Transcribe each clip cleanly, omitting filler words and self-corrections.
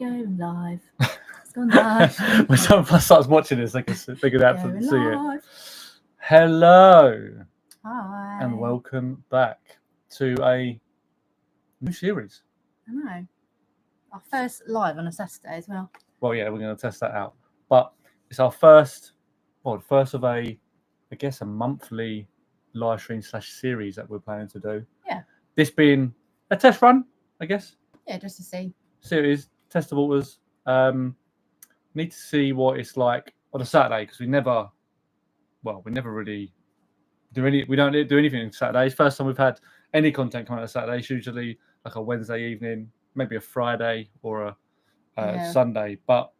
going live. It's gone live. When someone starts watching this, they can absolutely see it. Live. Hello, Hi. and welcome back to a new series. I know. Our first live on a Saturday as well. Well, yeah, we're going to test that out. But it's our first of a monthly live stream / series that we're planning to do. Yeah. This being a test run, I guess. Yeah, just to see. Series, test the waters. Need to see what it's like on a Saturday because we never really we don't do anything on Saturdays. First time we've had any content come out on Saturday. It's usually like a Wednesday evening, maybe a Friday or a Sunday. But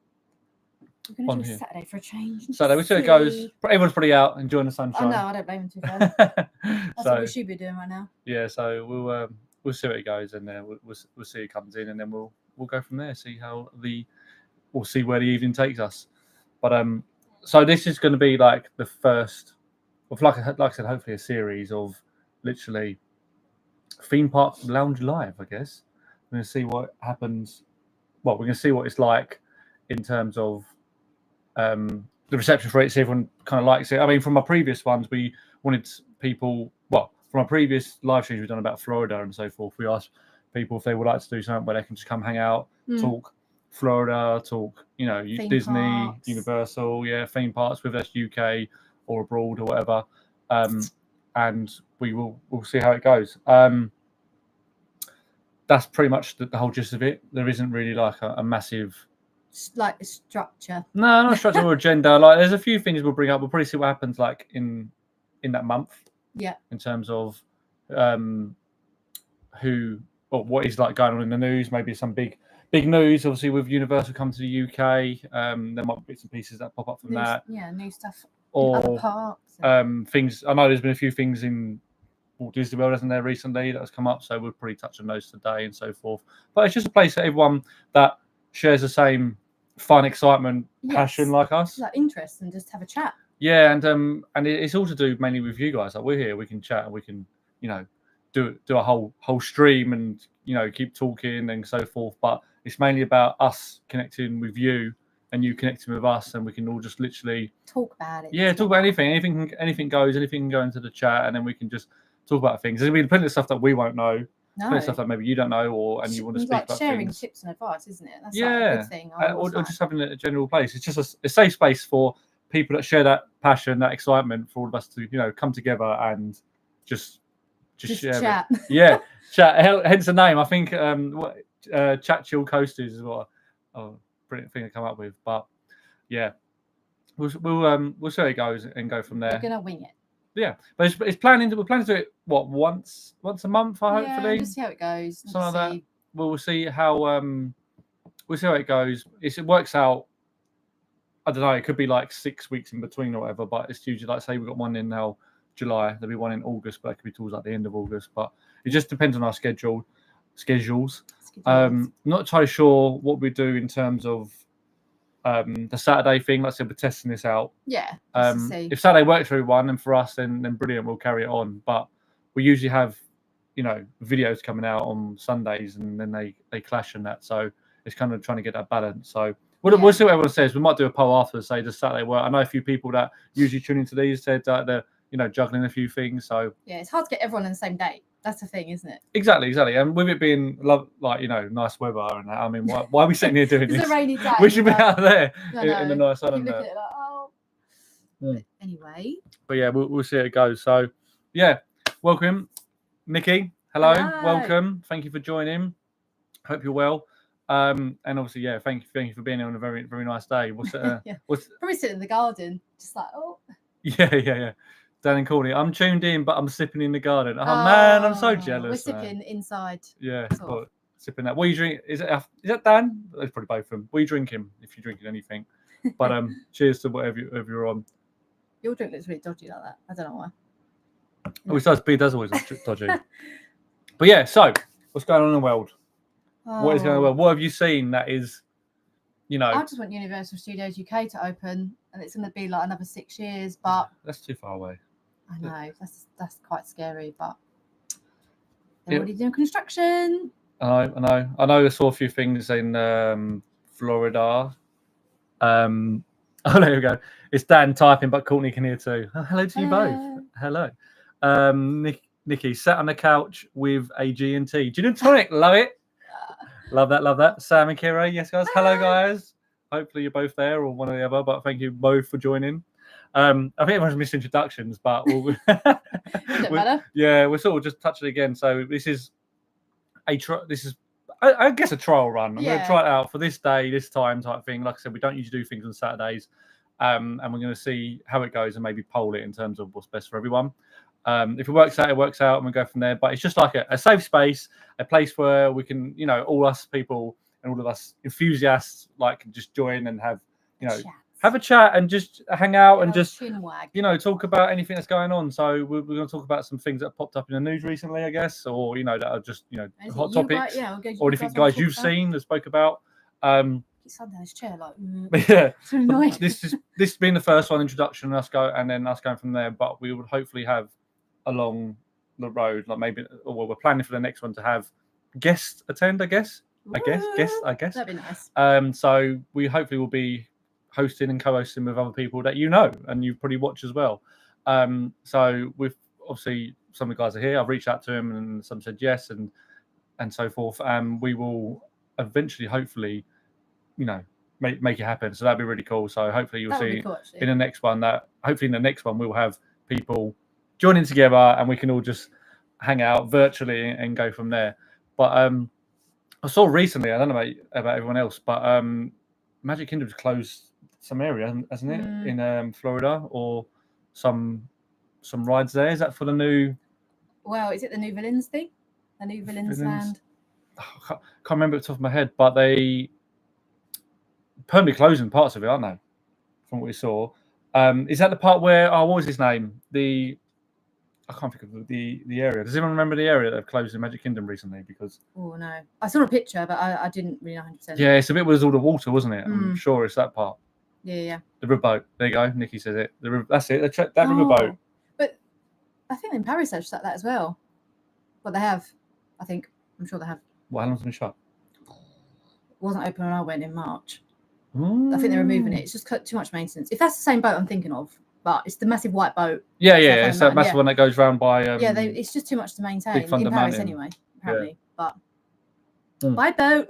we're going to do a Saturday for a change. Saturday, we see how it goes. Everyone's probably out enjoying the sunshine. Oh no, I don't blame them too far. That's what we should be doing right now. Yeah, so we'll see how it goes, and then we'll see who comes in, and then we'll go from there. We'll see where the evening takes us. But so this is going to be like the first of like I said, hopefully a series of literally theme park lounge live. I guess we're going to see what happens. Well, we're going to see what it's like in terms of the reception rate. See if everyone kind of likes it. I mean, from our previous ones, we wanted people. Well, from our previous live streams we've done about Florida and so forth, we asked people if they would like to do something where they can just come hang out, talk Florida, talk, Theme Disney, parks. Universal, theme parks, whether that's UK or abroad or whatever. And we'll see how it goes. That's pretty much the whole gist of it. There isn't really like a massive like a structure. No, not a structure or agenda. Like there's a few things we'll bring up. We'll probably see what happens like in that month. Yeah. In terms of what is like going on in the news, maybe some big news. Obviously, with Universal coming to the UK, there might be bits and pieces that pop up from that. Yeah, new stuff. Or in other parks. Things. I know there's been a few things in Walt Disney World, hasn't there, recently that has come up. So we'll probably touch on those today and so forth. But it's just a place for everyone that shares the same fun, excitement, passion like us. Like interest and just have a chat. Yeah, and it's all to do mainly with you guys. Like we're here, we can chat and we can, do a whole stream and keep talking and so forth. But it's mainly about us connecting with you and you connecting with us, and we can all just literally talk about it. Yeah, talk about anything. Anything goes. Anything can go into the chat, and then we can just talk about things. There's gonna be plenty of stuff that we won't know. No. Plenty of stuff that maybe you don't know, and you want to speak like about sharing things. tips and advice, isn't it? That's like a good thing. Or just having a general place. It's just a safe space for people that share that passion, that excitement, for all of us to come together and just share chat. it. Yeah, chat. Hence the name. I think Chat Chill Coasters is what a brilliant thing to come up with. But yeah, we'll see how it goes and go from there. We're gonna wing it. Yeah, but we're planning to do it once a month, hopefully. Just see how it goes. Something like that. We'll see how it goes. It works out. I don't know. It could be like 6 weeks in between or whatever. But it's usually like, say we've got one in now July. There'll be one in August, but it could be towards like the end of August. But it just depends on our schedules. Not entirely sure what we do in terms of the Saturday thing. Like I said, we're testing this out. Yeah. If Saturday works for everyone and for us, then brilliant. We'll carry it on. But we usually have videos coming out on Sundays, and then they clash in that. So it's kind of trying to get that balance. So we'll see what everyone says. We might do a poll after to say does Saturday work. I know a few people that usually tune into these said that they're juggling a few things. So yeah, it's hard to get everyone on the same date. That's the thing, isn't it? Exactly. And with it being nice weather and that, I mean, why are we sitting here doing this? It's a rainy day. We should be out there in the nice sun. Look at it like, Anyway. But yeah, we'll see how it goes. So yeah, welcome, Nikki. Hello, welcome. Thank you for joining. Hope you're well. And obviously, thank you for being here on a very, very nice day. What's probably sitting in the garden, just like Yeah. Dan and Courtney, I'm tuned in, but I'm sipping in the garden. Oh man, I'm so jealous. We're sipping inside. Yeah, sipping that. What are you drinking? Is that Dan? It's probably both of them. What are you drinking? If you're drinking anything, but cheers to whatever you're on. Your drink looks really dodgy like that. I don't know why. Oh, it does always look dodgy. But yeah, so what's going on in the world? What is going on in the world? What have you seen that is, I just want Universal Studios UK to open, and it's going to be like another 6 years, but that's too far away. I know that's quite scary, but they're already doing construction. I know. I saw a few things in Florida. Oh, there we go. It's Dan typing, but Courtney can hear too. Oh, hello to you both. Hello. Nikki sat on the couch with a G&T. Gin and tonic. Love it. Love that. Love that. Sam and Kira. Yes, guys. Hello, guys. Hopefully you're both there or one or the other, but thank you both for joining. I think everyone's missed introductions, but we'll we're sort of just touching it again. So this is I guess a trial run. I'm going to try it out for this day, this time type thing. Like I said, we don't usually do things on Saturdays, and we're going to see how it goes and maybe poll it in terms of what's best for everyone. If it works out, and we go from there. But it's just like a safe space, a place where we can, all us people and all of us enthusiasts, like, just join and have, have a chat and just hang out and just, talk about anything that's going on. So we're going to talk about some things that have popped up in the news recently, I guess, or, that are just, hot topics, or anything guys you've seen that spoke about. Sat down his chair like, yeah. So annoyed. This being the first one, introduction, and then us going from there. But we would hopefully have along the road, like maybe, or we're planning for the next one to have guests attend, I guess. That'd be nice. So we hopefully will be hosting and co-hosting with other people that and you probably watch as well. So with obviously some of the guys are here. I've reached out to them and some said yes and so forth. We will eventually, hopefully, make it happen. So that'd be really cool. So hopefully you'll see in the next one we'll have people joining together and we can all just hang out virtually and go from there. But I saw recently, I don't know about everyone else, but Magic Kingdom's closed some area, hasn't it, in Florida, or some rides there? Is that for the new? Well, is it the new villains thing? The new villains land? I can't remember off the top of my head, but they permanently closing parts of it, aren't they? From what we saw, is that the part where? Oh, what was his name? I can't think of the area. Does anyone remember the area that have closed in Magic Kingdom recently? Because no, I saw a picture, but I didn't really know 100%. Yeah, it's a bit was all the water, wasn't it? I'm sure it's that part. Yeah. The riverboat. There you go. Nikki says it. That's it. That riverboat. But I think in Paris they've shut that as well. But they have. I think. I'm sure they have. How long's it been shut? It wasn't open when I went in March. I think they're removing it. It's just too much maintenance. If that's the same boat I'm thinking of. But it's the massive white boat. Yeah, it's that massive one that goes round by. It's just too much to maintain in Paris mountain. anyway, apparently. Yeah. But white boat.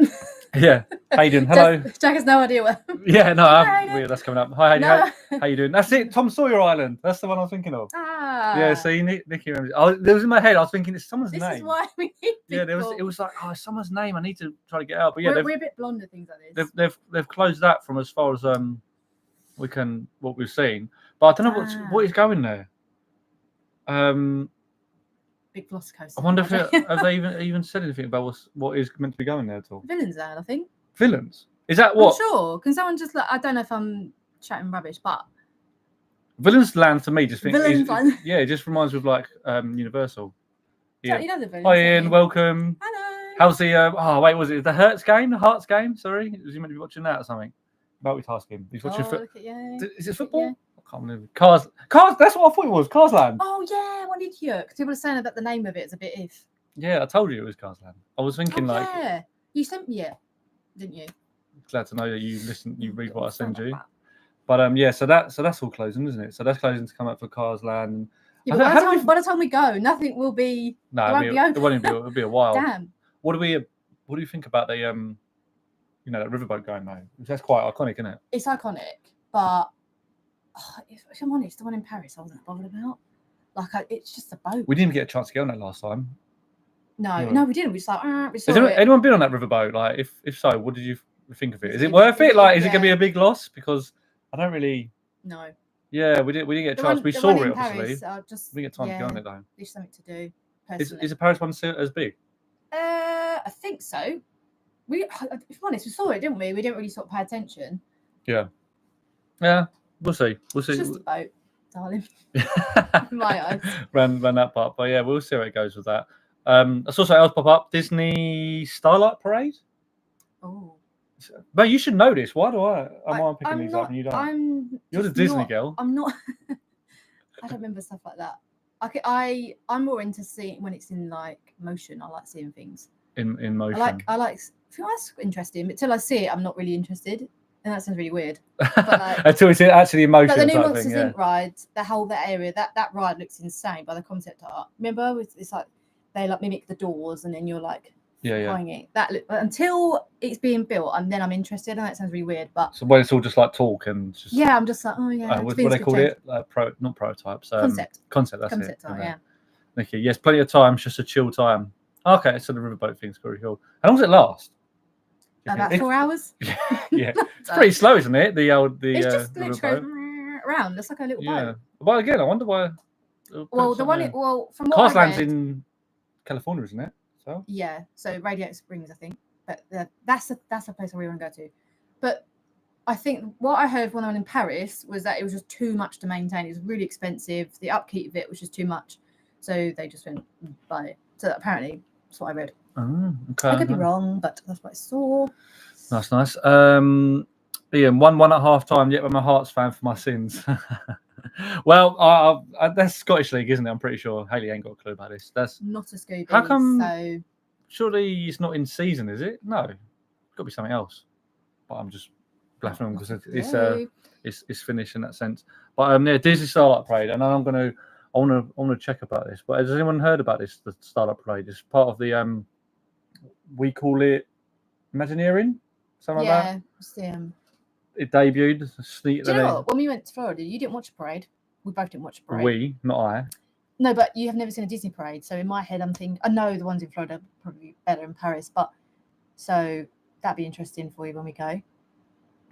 Yeah, Hayden, hello. Jack has no idea where. Yeah, no, weird. That's coming up. Hi, Hayden. No. How you doing? That's it. Tom Sawyer Island. That's the one I was thinking of. Yeah, see, Nikki remembers. There was in my head. I was thinking it's someone's name. This is why we need. Yeah, it was like someone's name. I need to try to get out. But yeah, we're a bit blonde at things like this. They've closed that from as far as what we've seen. But I don't know what is going there. Big Velocicoaster. I wonder if have they even said anything about what is meant to be going there at all? Villains Land, I think. Villains? Is that what? I'm sure. Can someone just I don't know if I'm chatting rubbish, but Villains Land to me just think it just reminds me of like Universal. Yeah. You know the villains. Hi Ian, welcome. Hello. How's the was it the Hearts game? Sorry, was you meant to be watching that or something? Multitasking. He's watching Is it football? Yeah. I can't remember. Cars. That's what I thought it was. Cars Land. Oh yeah, what did you? Because people were saying about the name of it is a bit if. Yeah, I told you it was Cars Land. I was thinking yeah, you sent me it, didn't you? Glad to know that you listen. You read what I send you. But so that's all closing, isn't it? So that's closing to come up for Cars Land. Yeah, but by the time we go, nothing will be. No, it'll be a while. Damn. What do you think about the that riverboat going though? That's quite iconic, isn't it? It's iconic, but if I'm honest, the one in Paris I wasn't bothered about. It's just a boat. We didn't get a chance to get on that last time. No, we didn't. We just Has anyone been on that riverboat? Like, if so, what did you think of it? Is it worth it? Like, is it going to be a big loss? Because I don't really. No. Yeah, we didn't get a chance. We saw it obviously. Just, we didn't get time to get on it though. There's something to do. Personally. Is the Paris one as big? I think so. If I'm honest, we saw it, didn't we? We didn't really sort of pay attention. Yeah, we'll see. It's just a boat, darling. My eyes. Ran that part, but yeah, we'll see how it goes with that. I saw something else pop up. Disney Starlight Parade. Oh. But you should know this. Why am I picking these up and you don't? You're the Disney girl. I'm not. I don't remember stuff like that. I'm more into seeing when it's in like motion. I like seeing things in motion. I like feel that's interesting. But till I see it, I'm not really interested. And that sounds really weird. But like, until it's actually emotional. But the new type Monsters thing, Inc. ride, that area, that ride looks insane by the concept art. Remember, it's like they like mimic the doors, and then you're like flying it. Until it's being built, and then I'm interested. And that sounds really weird. But so when it's all just like talk and just I'm just like, oh yeah. what do they call it? Like not prototypes. Concept. Concept. That's concept it. art, yeah. Okay. Yes, plenty of time. It's just a chill time. Okay, so the riverboat thing's very cool. How long does it last? About 4 hours. Yeah, it's pretty slow, isn't it? It's just literally around. It's like a little boat. Well, again, I wonder why. Well, from what Cars I lands read, in California, isn't it? So yeah, so Radiator Springs, I think, but that's a place I really want to go to. But I think what I heard when I was in Paris was that it was just too much to maintain. It was really expensive. The upkeep of it was just too much, so they just went buy it. So apparently, that's what I read. Oh, okay. I could be wrong, but that's what I saw. Nice. Ian, 1-1 at half time. Yet I'm a Hearts fan for my sins. Well, that's Scottish League, isn't it? I'm pretty sure Hayley ain't got a clue about this. That's not a Scooby. How come? So surely it's not in season, is it? No, it's got to be something else. But I'm just bluffing on because it's finished in that sense. But Disney Starlight Parade, and I want to check about this. But has anyone heard about this? The Starlight Parade is part of the we call it Imagineering, something like that. Yeah, it debuted. Do you know what? When we went to Florida, you didn't watch a parade. We both didn't watch a parade. We, not I. No, but you have never seen a Disney parade. So in my head, I'm thinking, I know the ones in Florida are probably better in Paris, but so that'd be interesting for you when we go.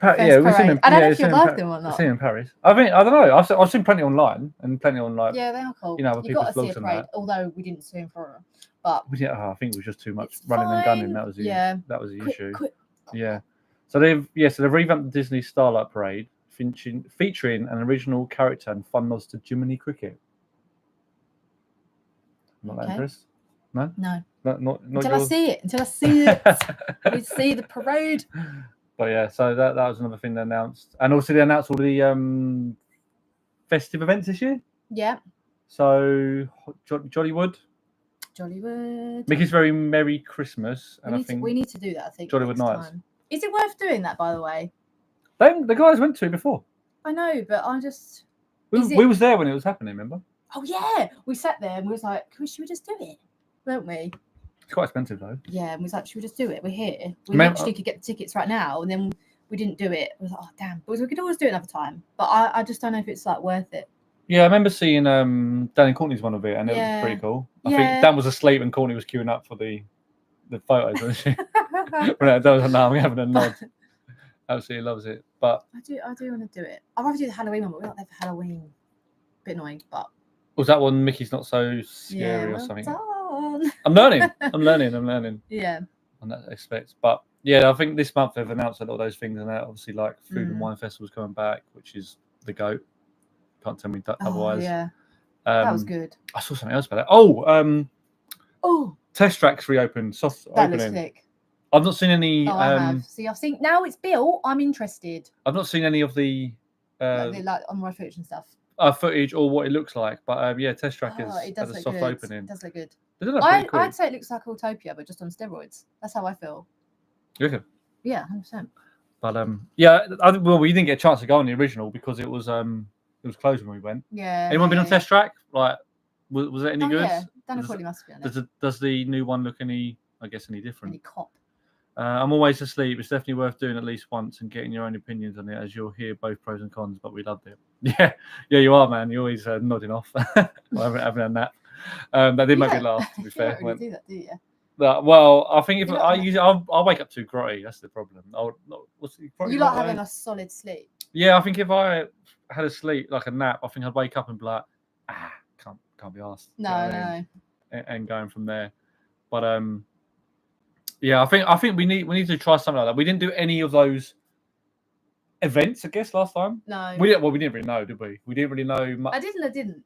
We've seen them. I don't know if you like them or not. I've seen in Paris. I don't know. I've seen plenty online and plenty on like. Yeah, they are cool. Other people's got to see a vlogs and parade, that. although we didn't see in Florida. But I think it was just too much running and gunning. That was the issue. Quick. Yeah. So they've revamped the Disney Starlight Parade, featuring an original character and fun nods to Jiminy Cricket. Not that interest? No. Not until I see it. We see the parade. But yeah, so that was another thing they announced, and also they announced all the festive events this year. Yeah. So Jollywood. Mickey's Very Merry Christmas, and we need to do that. I think Jollywood Nights. Is it worth doing that? By the way, the guys went to it before. I know, but I just we was there when it was happening. Remember? Oh yeah, we sat there and we was like, should we just do it? Weren't we? It's quite expensive though. Yeah, and we was like, should we just do it? We're here. We literally could get the tickets right now, and then we didn't do it. We was like, oh damn, but we could always do it another time. But I just don't know if it's like worth it. Yeah, I remember seeing Dan and Courtney's one of it, and it was pretty cool. I think Dan was asleep and Courtney was queuing up for the photos, wasn't she? That was I'm having a nod. Absolutely loves it. But I do want to do it. I'd rather do the Halloween one, but we're not there for Halloween. Bit annoying, but was that one Mickey's Not So Scary or something? I'm learning. Yeah. On that aspect. But yeah, I think this month they've announced a lot of those things, and obviously like Food and Wine Festival's coming back, which is the GOAT. Can't tell me otherwise. Yeah. That was good. I saw something else about it. Test Track's reopened. Soft that opening. Looks sick. I've not seen any. I have. See, I've seen now it's built. I'm interested. I've not seen any of the like on my footage and stuff. Footage or what it looks like, but Test Track has a soft opening. It does look good. Cool. I'd say it looks like Autopia, but just on steroids. That's how I feel. You reckon? Yeah, 100%. But we didn't get a chance to go on the original because it was closed when we went. Yeah. Anyone been on Test Track? Like, was it any good? Yeah, Dana probably must be on it. Does the new one look any different? Any cop? I'm always asleep. It's definitely worth doing at least once and getting your own opinions on it, as you'll hear both pros and cons. But we loved it. Yeah, you are, man. You're always nodding off. having a nap. That did make me laugh. To be fair, you don't really do that, do you? Well, I think if I use it, I'll wake up too grotty. That's the problem. You like having a solid sleep. Yeah, I think if I had a sleep like a nap, I think I'd wake up and be like, can't be asked. No. And going from there, but yeah, I think we need to try something like that. We didn't do any of those events, I guess, last time. No. We didn't really know, did we? We didn't really know much. I didn't.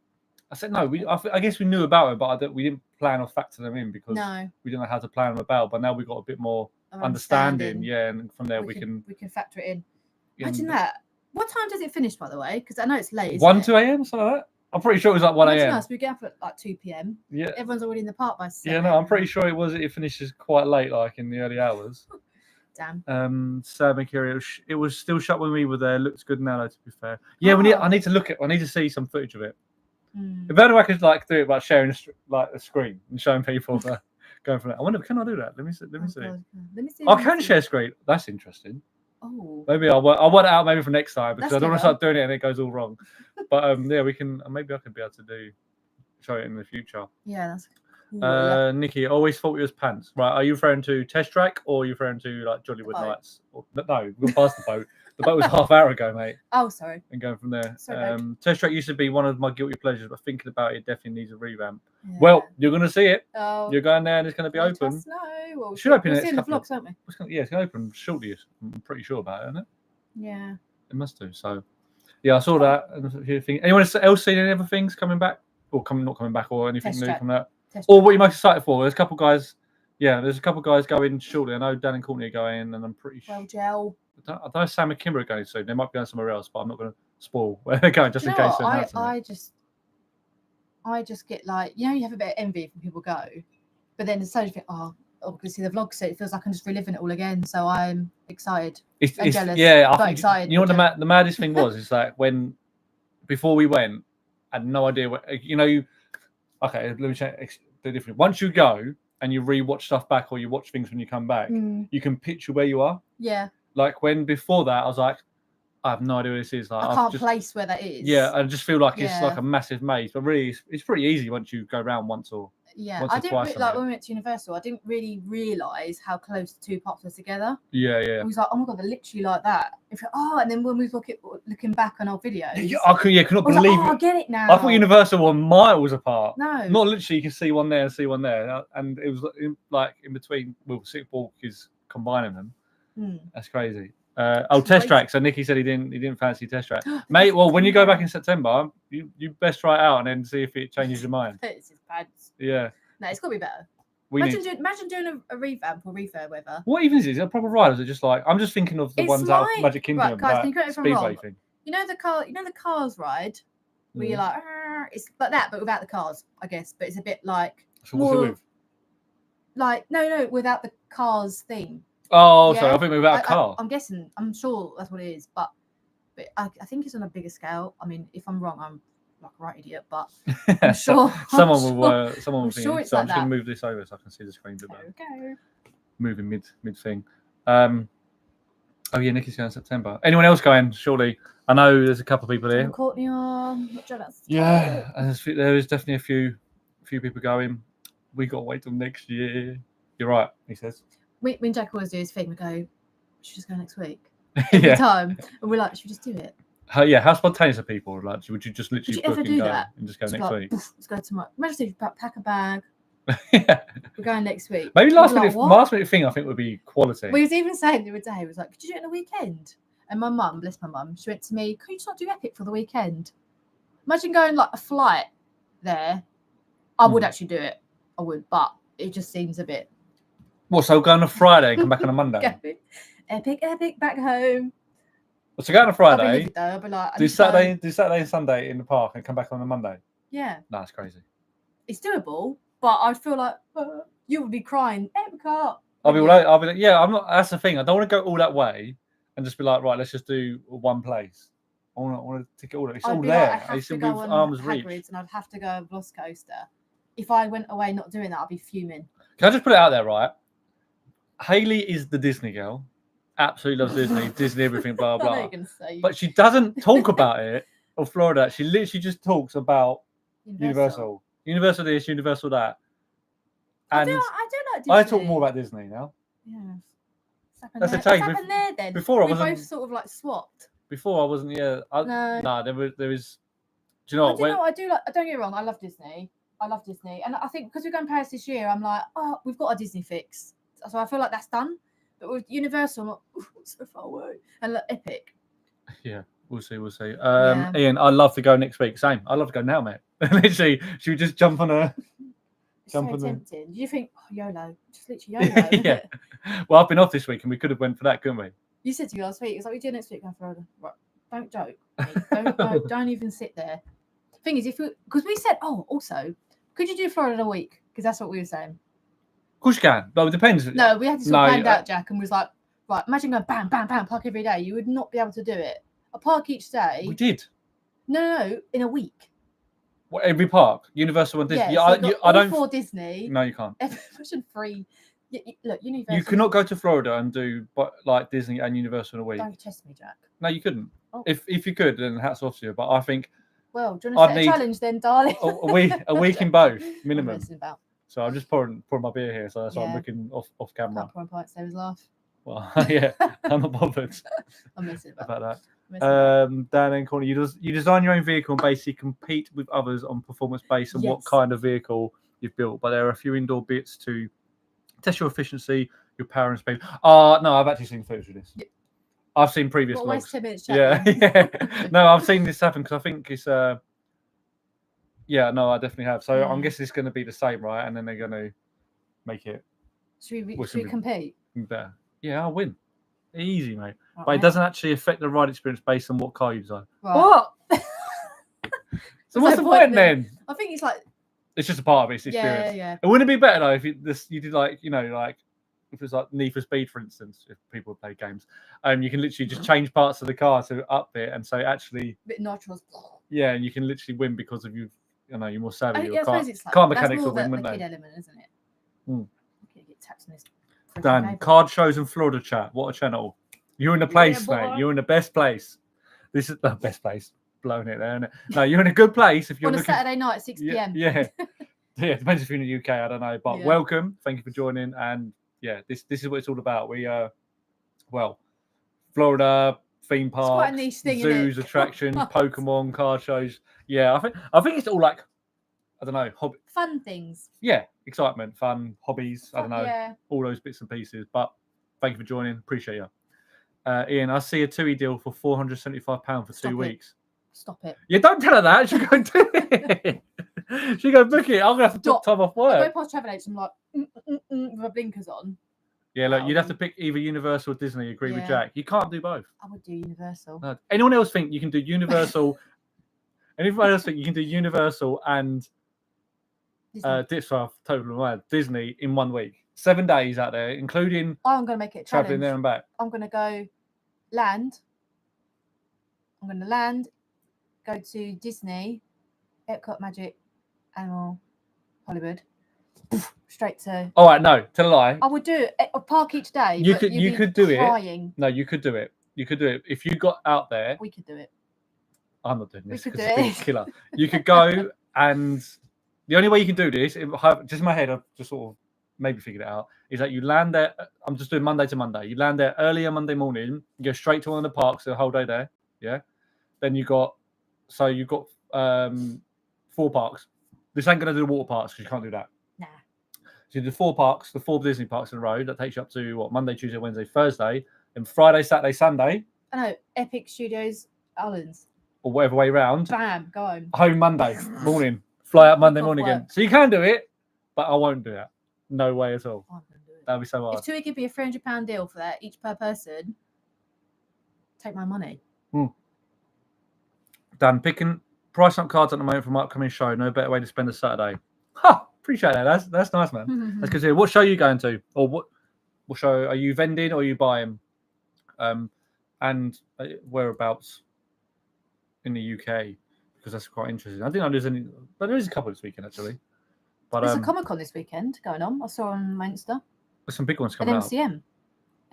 I said no. I guess we knew about it, but we didn't plan or factor them in because we didn't know how to plan them about. But now we've got a bit more understanding. Yeah, and from there we can factor it in. Imagine that. What time does it finish, by the way? Because I know it's late. 1-2 a.m. something like that. I'm pretty sure it was like 1 Imagine a.m. us, we get up at like 2 p.m. Yeah. Everyone's already in the park by 7. Yeah, no, I'm pretty sure it finishes quite late, like in the early hours. Damn. Sam and Kiri, it was still shut when we were there. Looks good now, though, to be fair. Yeah, I need to see some footage of it. If only I could like do it by sharing a screen and showing people going from it. I wonder, can I do that? Let me see. Let me see. I can share screen. That's interesting. Oh. Maybe I'll work it out maybe for next time because I don't want to clever. start doing it and it goes all wrong. But yeah, we can. Maybe I could be able to show it in the future. Yeah, that's cool. Nikki, I always thought it was pants. Right, are you referring to Test Track or are you referring to like Jollywood Nights? No, we're past the boat. The boat was half hour ago, mate. Oh, sorry. And going from there. Sorry, Test Track used to be one of my guilty pleasures, but thinking about it definitely needs a revamp. Yeah. Well, you're going to see it. Oh, you're going there and it's going to be open. Well, it should open we'll in see in the vlogs, won't we? Yeah, it's going to open shortly. I'm pretty sure about it, isn't it? Yeah. It must do. So, yeah, I saw that. Anyone else seen any other things coming back? Or not coming back or anything new from that? Or what you most excited for? There's a couple guys. Yeah, there's a couple guys going shortly. I know Dan and Courtney are going, and I'm pretty sure. Well, Gel. I don't know if Sam and Kimber are going soon. They might be going somewhere else, but I'm not going to spoil where they're going just in case. I just get like, you have a bit of envy when people go, but then it's so you think, I'm going to see the vlog, so it feels like I'm just reliving it all again. So I'm excited. I'm jealous. Yeah, I'm excited. You know what the maddest thing was? Is like before we went, I had no idea what Okay, let me check the difference. Once you go and you rewatch stuff back or you watch things when you come back, you can picture where you are. Yeah. Like before that, I was like, I have no idea where this is. Like, I can't place where that is. Yeah, I just feel like it's like a massive maze. But really, it's pretty easy once you go around once or I didn't like when we went to Universal. I didn't really realise how close the two parks were together. Yeah. I was like, oh my god, they're literally like that. And then when we was looking back on our videos, I cannot believe it. I get it now. I thought Universal were miles apart. No, not literally. You can see one there and see one there, and it was like in between. Well, Sick Walk is combining them. That's crazy. Test Track. So Nikki said he didn't fancy Test Track, mate. Well, when you go back in September, you best try it out and then see if it changes your mind. It's bad. Yeah. No, it's got to be better. Imagine doing a revamp or refurb, whatever. What even is it? Is it a proper ride? Or is it just like I'm just thinking of the ones out of Magic Kingdom? Right, guys, can you correct me if I'm wrong? Thing. You know the Cars ride where you're like, it's like that, but without the cars, I guess. But it's a bit like more like no, without the Cars theme. Oh, sorry, I think without a car. I'm sure that's what it is, but I think it's on a bigger scale. I mean, if I'm wrong, I'm like a right idiot, but I'm sure someone will think. Sure it's so like I'm just going that. to move this over so I can see the screen a bit better. Okay. Moving mid thing. Oh yeah, Nikki's going in September. Anyone else going? Surely, I know there's a couple of people here. Courtney on. Yeah, and there is definitely a few people going. We got to wait till next year. You're right, he says. When Jack always do his thing, we go, should just go next week every time, and we're like, should we just do it? How spontaneous are people? Like, would you just literally book and go and just go next week? Let's go tomorrow. Imagine if you pack a bag. Yeah, we're going next week. Maybe last minute thing I think would be quality. We was even saying the other day, it was like, could you do it on a weekend? And my mum, bless my mum, she went to me, could you just not do Epic for the weekend? Imagine going like a flight there. I would actually do it. I would, but it just seems a bit. What, so go on a Friday and come back on a Monday? Epic, back home. Well, so go on a Friday. I'll be like, do Saturday and Sunday in the park and come back on a Monday. Yeah. No, that's crazy. It's doable, but I feel like you would be crying. Epcot. I'll be like, yeah, I'm not. That's the thing. I don't want to go all that way and just be like, right, let's just do one place. I want to take it all. It's all there. Like, I have to go on Hagrid's and I'd have to go on Velocicoaster. If I went away not doing that, I'd be fuming. Can I just put it out there, right? Hayley is the Disney girl. Absolutely loves Disney everything, blah, blah. But she doesn't talk about it or Florida. She literally just talks about Universal this, Universal that. And I do like Disney. I talk more about Disney now. Yeah. That's a take. What's happened there then? Before we both sort of like swapped. Before I wasn't, yeah. There is. Do you know what? I do like. Don't get me wrong. I love Disney, and I think because we're going to Paris this year, I'm like, we've got a Disney fix. So I feel like that's done. But with Universal, I'm like, it's so far away. And like, Epic. Yeah, we'll see. Ian, I'd love to go next week. Same. I'd love to go now, mate. Literally, should we just jump on a... tempting. Do you think, YOLO? Just literally YOLO. Yeah. Well, I've been off this week and we could have went for that, couldn't we? You said to me last week, it's like, we do next week. Right, don't joke. Don't even sit there. Thing is, because we said, oh, also, could you do Florida in a week? Because that's what we were saying. Of course you can. But it depends. No, we had to sort of planned out, Jack, and was like, right, imagine going bam, bam, bam, park every day. You would not be able to do it. A park each day. We did. No, in a week. What, every park? Universal and Disney? Yeah, I don't. For Disney. No, you can't. Imagine 3. Look, Universal. You cannot go to Florida and do like Disney and Universal in a week. Don't test me, Jack. No, you couldn't. Oh. If you could, then hats off to you. But I think. Well, do you want to set a challenge then, darling? a week in both minimum. About. So I'm just pouring my beer here, so that's why I'm looking off camera. Can't pour a pint, save his laugh. Well, yeah, I'm not bothered. I'm messing about that. Dan and Corny, you design your own vehicle and basically compete with others on performance based on what kind of vehicle you've built. But there are a few indoor bits to test your efficiency, your power and speed. No, I've actually seen footage of this. Yeah. I've seen previous vlogs. 10 minutes yeah. No, I've seen this happen because I think it's yeah, no, I definitely have. So I'm guessing it's going to be the same, right? And then they're going to make it. Should we compete? Better. Yeah, I'll win. Easy, mate. Right, but it doesn't actually affect the ride experience based on what car you design. Right. What? So what's the point then? I think it's like. It's just a part of its experience. Yeah. It wouldn't it be better though if you did like, like if it was like Need for Speed, for instance, if people play games, you can literally just change parts of the car to up it, and so actually. A bit nitrous. Yeah, and you can literally win because of you're more savvy. I suppose it's like, car mechanics will win, wouldn't the they? kid element, isn't it? Get tapped in this. Dan, card shows and Florida chat. What a channel! You're in the place, mate. You're in the best place. This is the best place. Blowing it there, isn't it? No, you're in a good place if you're on looking... a Saturday night at 6 p.m. Yeah. Yeah, depends if you're in the UK. I don't know, but welcome. Thank you for joining. And yeah, this is what it's all about. We Florida theme parks, zoos, attractions, Pokemon card shows. Yeah, I think it's all like I don't know, fun things. Yeah, excitement, fun, hobbies. I don't know, all those bits and pieces. But thank you for joining. Appreciate you. Ian, I see a TUI deal for £475 for 2 weeks. Stop it. Yeah, don't tell her that. She go do it. She go book it. I'm gonna have to book time off work. I go past travel agents. I'm like with my blinkers on. Yeah, look, you'd have to pick either Universal or Disney. Agree with Jack. You can't do both. I would do Universal. No. Anyone else think you can do Universal? Anyone else think you can do Universal and Disney in 1 week? 7 days out there, including. I'm gonna make it a challenge. Traveling there and back. I'm gonna go land. I'm gonna land. Go to Disney, Epcot, Magic, Animal, Hollywood, straight to. All right, no, tell a lie. I would do a park each day. You could do it. No, you could do it. You could do it if you got out there. We could do it. I'm not doing this because it's a killer. You could go, and the only way you can do this, just in my head, I've just sort of maybe figured it out, is that you land there. I'm just doing Monday to Monday. You land there earlier Monday morning. You go straight to one of the parks the whole day there. Yeah. Then you've got 4 parks. This ain't going to do the water parks because you can't do that. Nah. So you do 4 parks, the 4 Disney parks in a row. That takes you up to Monday, Tuesday, Wednesday, Thursday. Then Friday, Saturday, Sunday. I know. Epic Studios Islands. Or whatever way round. Bam, go home. Home Monday morning. Fly out Monday morning again. So you can do it, but I won't do that. No way at all. I'm gonna do it. That'd be so hard. If TUI give me a £300 deal for that, each per person, take my money. Dan, picking price up cards at the moment from upcoming show. No better way to spend a Saturday. Ha! Appreciate that. That's nice, man. That's good to hear. What show are you going to? Or what show are you vending or are you buying? And whereabouts in the UK? Because that's quite interesting. I didn't know there's any, but there is a couple this weekend actually. But there's a Comic-Con this weekend going on. I saw on my Insta. There's some big ones coming up. MCM.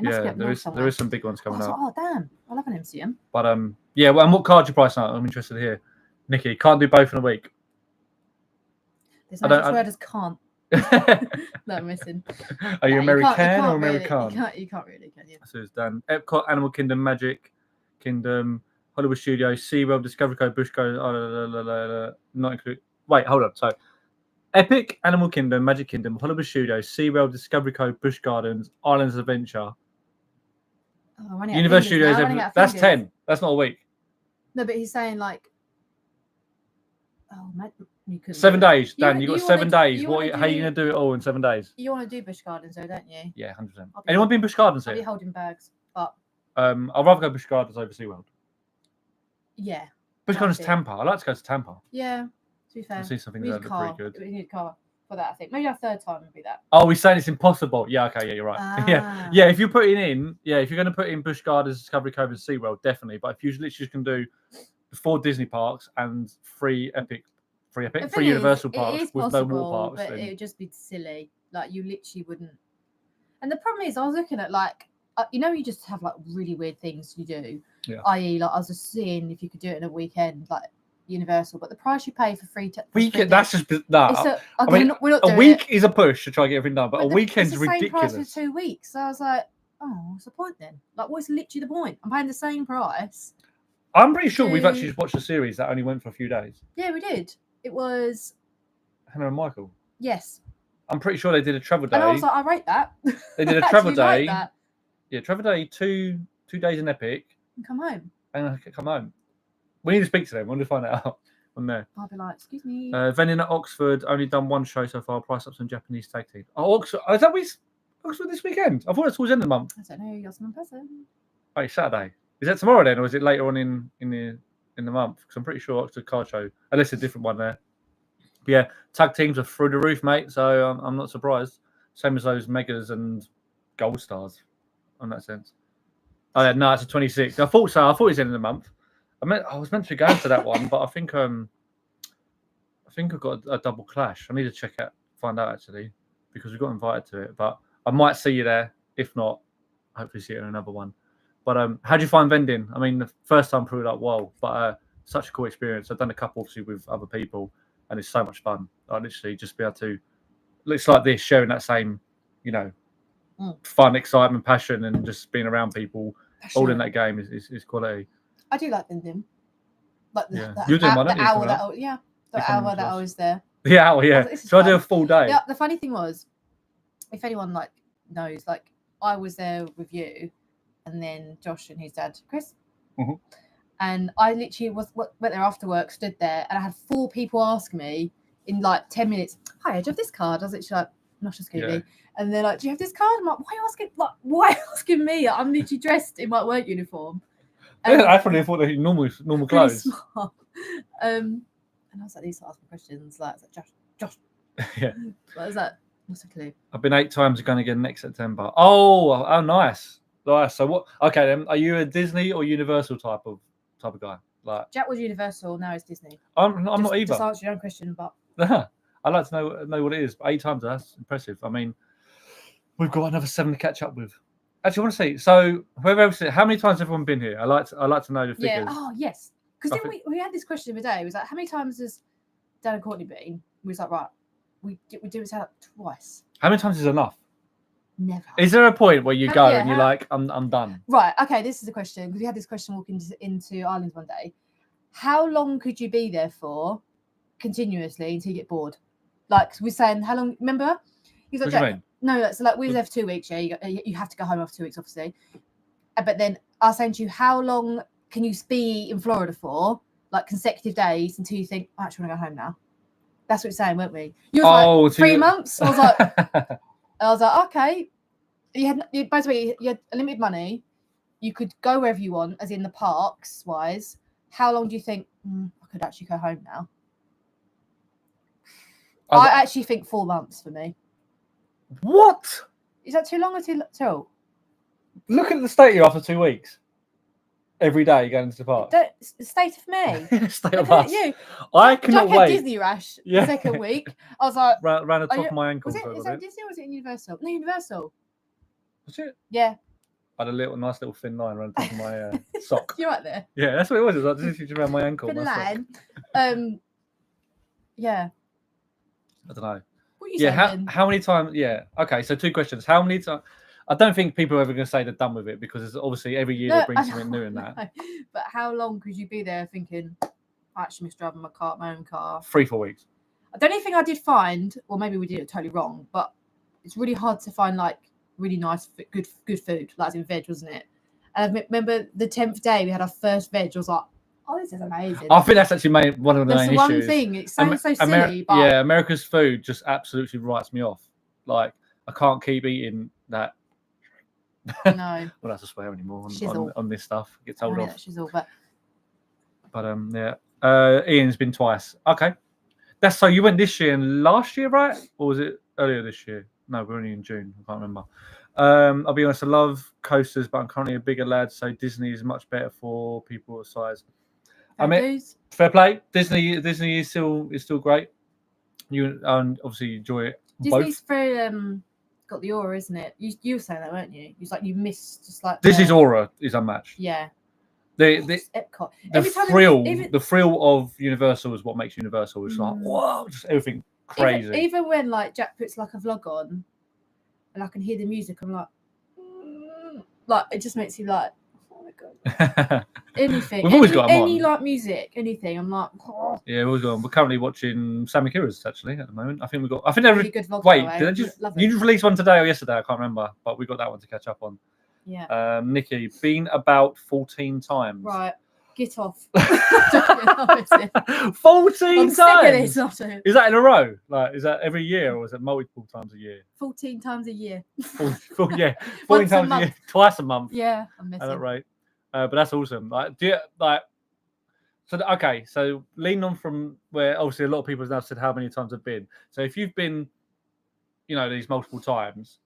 Yeah, there is some big ones coming up. Oh damn! I love an MCM. But yeah. Well, and what card you pricing out? I'm interested to hear. Nikki, can't do both in a week. There's no word as can't. No, I'm missing. Are you American or American? American? You can't really, can you? So it's done. Epcot, Animal Kingdom, Magic Kingdom, Hollywood Studios, SeaWorld, Discovery Cove, Busch Gardens, not included. Wait, hold up. So Epic, Animal Kingdom, Magic Kingdom, Hollywood Studios, SeaWorld, Discovery Cove, Busch Gardens, Islands of Adventure. Universal Studios, that's 10. That's not a week. No, but he's saying like, you could 7 days, Dan. You got 7 days. How are you gonna do it all in 7 days? You want to do Busch Gardens, though, don't you? Yeah, 100%. Anyone been Busch Gardens here? I'll be holding bags, but I'd rather go Busch Gardens over SeaWorld. Yeah. Busch Gardens Tampa. I like to go to Tampa. Yeah, to be fair. I see something We need that a look car. pretty good. We need a car for that, I think. Maybe our third time would be that. Oh, we're saying it's impossible. Yeah, okay, yeah, you're right. Ah. Yeah. If you're putting in, if you're going to put in Busch Gardens, Discovery Cove, and SeaWorld, definitely. But if you literally just can do the 4 Disney parks and 3 Universal parks with no water parks, but then it would just be silly. Like you literally wouldn't. And the problem is, I was looking at like, you just have like really weird things you do. Yeah. I.e., like I was just seeing if you could do it in a weekend, like Universal, but the price you pay for free. weekend. That's just that. We're not a doing week it. is a push to try and get everything done, but a weekend's it's the ridiculous. Same price for 2 weeks. So I was like, oh, what's the point then? Like, what's literally the point? I'm paying the same price. I'm pretty sure we've actually just watched a series that only went for a few days. Yeah, we did. It was Hannah and Michael. Yes. I'm pretty sure they did a travel day. And I was like, I rate that. They did a travel day. Like yeah, travel day, 2 days in Epic. And come home. And come home. We need to speak to them. We'll just find it out on there. I'll be like, excuse me. Vending at Oxford, only done 1 show so far. Price up some Japanese tag team. Oh, Oxford. Is that Oxford this weekend? I thought it was towards the end of the month. I don't know. You're some person. Oh, it's Saturday. Is that tomorrow then, or is it later on in the month? Because I'm pretty sure Oxford car show. Unless it's a different one there. But yeah, tag teams are through the roof, mate. So I'm not surprised. Same as those Megas and Gold Stars, in that sense. Oh yeah, no, it's the 26th. I thought so. I thought it was the end of the month. I was meant to go to that one, but I think I got a double clash. I need to find out actually, because we got invited to it. But I might see you there. If not, hopefully see you in another one. But how do you find vending? I mean, the first time proved like wow, but such a cool experience. I've done a couple obviously with other people, and it's so much fun. I literally just be able to, looks like this, sharing that same, fun, excitement, passion, and just being around people all in that game is quality. I do like vending. Like you're doing one, the hour that I was there. The hour, yeah. So I do a full day. Yeah. The funny thing was, if anyone knows, I was there with you, and then Josh and his dad, Chris. Mm-hmm. And I literally went there after work, stood there, and I had 4 people ask me in 10 minutes, "Hi, do you have this card?" I was literally like, "Not a Scooby." Yeah. And they're like, "Do you have this card?" I'm like, "Why are you asking? Why asking me? I'm literally dressed in my work uniform." I probably thought they normal clothes. Smart. And I was like, "These are asking questions." Like, Josh. Yeah. What is that? What's a clue? I've been 8 times going again next September. Oh, nice. So what? Okay, then, are you a Disney or Universal type of guy? Like Jack was Universal, now it's Disney. I'm not either. Just answer your own question, but I'd like to know what it is. 8 times, that's impressive. I mean, we've got another 7 to catch up with. Actually, I want to see. So, whoever else, how many times has everyone been here? I like to know the figures. Yeah. Oh, yes. Because we had this question the other day. It was like, how many times has Dan and Courtney been? We was like, right, we do it twice. How many times is enough? Never. Is there a point where you go and you're like, I'm done? Right. Okay. This is a question, because we had this question walking into Ireland one day. How long could you be there for continuously until you get bored? Like we're saying, how long? Remember? He's like, what do you mean? No, so we were there for 2 weeks. Yeah, you have to go home after 2 weeks, obviously. But then I was saying to you, how long can you be in Florida for, consecutive days, until you think, I actually want to go home now? That's what we're saying, weren't we? You were like 3 months. I was like, okay. By the way, you had limited money. You could go wherever you want, as in the parks wise. How long do you think I could actually go home now? I actually think 4 months for me. What? Is that too long or too little? Look at the state here after 2 weeks. Every day going into the park. The state of me. State of us. You. I cannot Jack wait. had Disney rash the second week. I was like, round the top of my ankle. Is that Disney or was it Universal? No, Universal. Was it? Yeah. I had a nice little thin line around the top of my sock. You're right there. Yeah, that's what it was. It was like just around my ankle. Thin line. Yeah. I don't know. What are you saying? How many times? Yeah. Okay, so 2 questions. How many times? I don't think people are ever going to say they're done with it, because it's obviously every year they bring something new in that. But how long could you be there thinking, I actually miss driving my own car? 3-4 weeks. The only thing I did find, or maybe we did it totally wrong, but it's really hard to find really nice, good food, as in veg, wasn't it? And I remember the 10th day we had our first veg. I was like, oh, this is amazing. I think that's actually one of the main issues. That's one thing. It sounds so silly, but yeah, America's food just absolutely writes me off. I can't keep eating that. No. Well, that's a swear anymore on this stuff. It gets I told mean, off. shizzle, but But yeah, Ian's been twice. Okay, that's so you went this year and last year, right? Or was it earlier this year? No, we're only in June. I can't remember. I'll be honest, I love coasters, but I'm currently a bigger lad, so Disney is much better for people of size. Fair play. Disney is still great. You obviously enjoy it. Disney's both. very got the aura, isn't it? You were saying that, weren't you? It's like you missed just like Disney's aura is unmatched. Yeah. The Epcot. The thrill of Universal is what makes Universal. It's like whoa, just everything crazy. Even when like Jack puts like a vlog on, and I can hear the music, I'm like it just makes you like, oh my god, anything. We've always got any like music, anything. I'm like, oh. Yeah, we've always got them. We're currently watching Sammy Kira's actually at the moment. I think we've got. I think really good vlog. Wait, did I just you just released one today or yesterday? I can't remember, but we got that one to catch up on. Yeah. Nikki, been about 14 times. Right. Get off. 14 times. Is that in a row? Like, is that every year or is it multiple times a year? 14 times a year. 14 times a year, twice a month. Yeah, I'm missing. At that rate. But that's awesome. Like, so lean on from where obviously a lot of people have now said how many times I've been. So if you've been, these multiple times,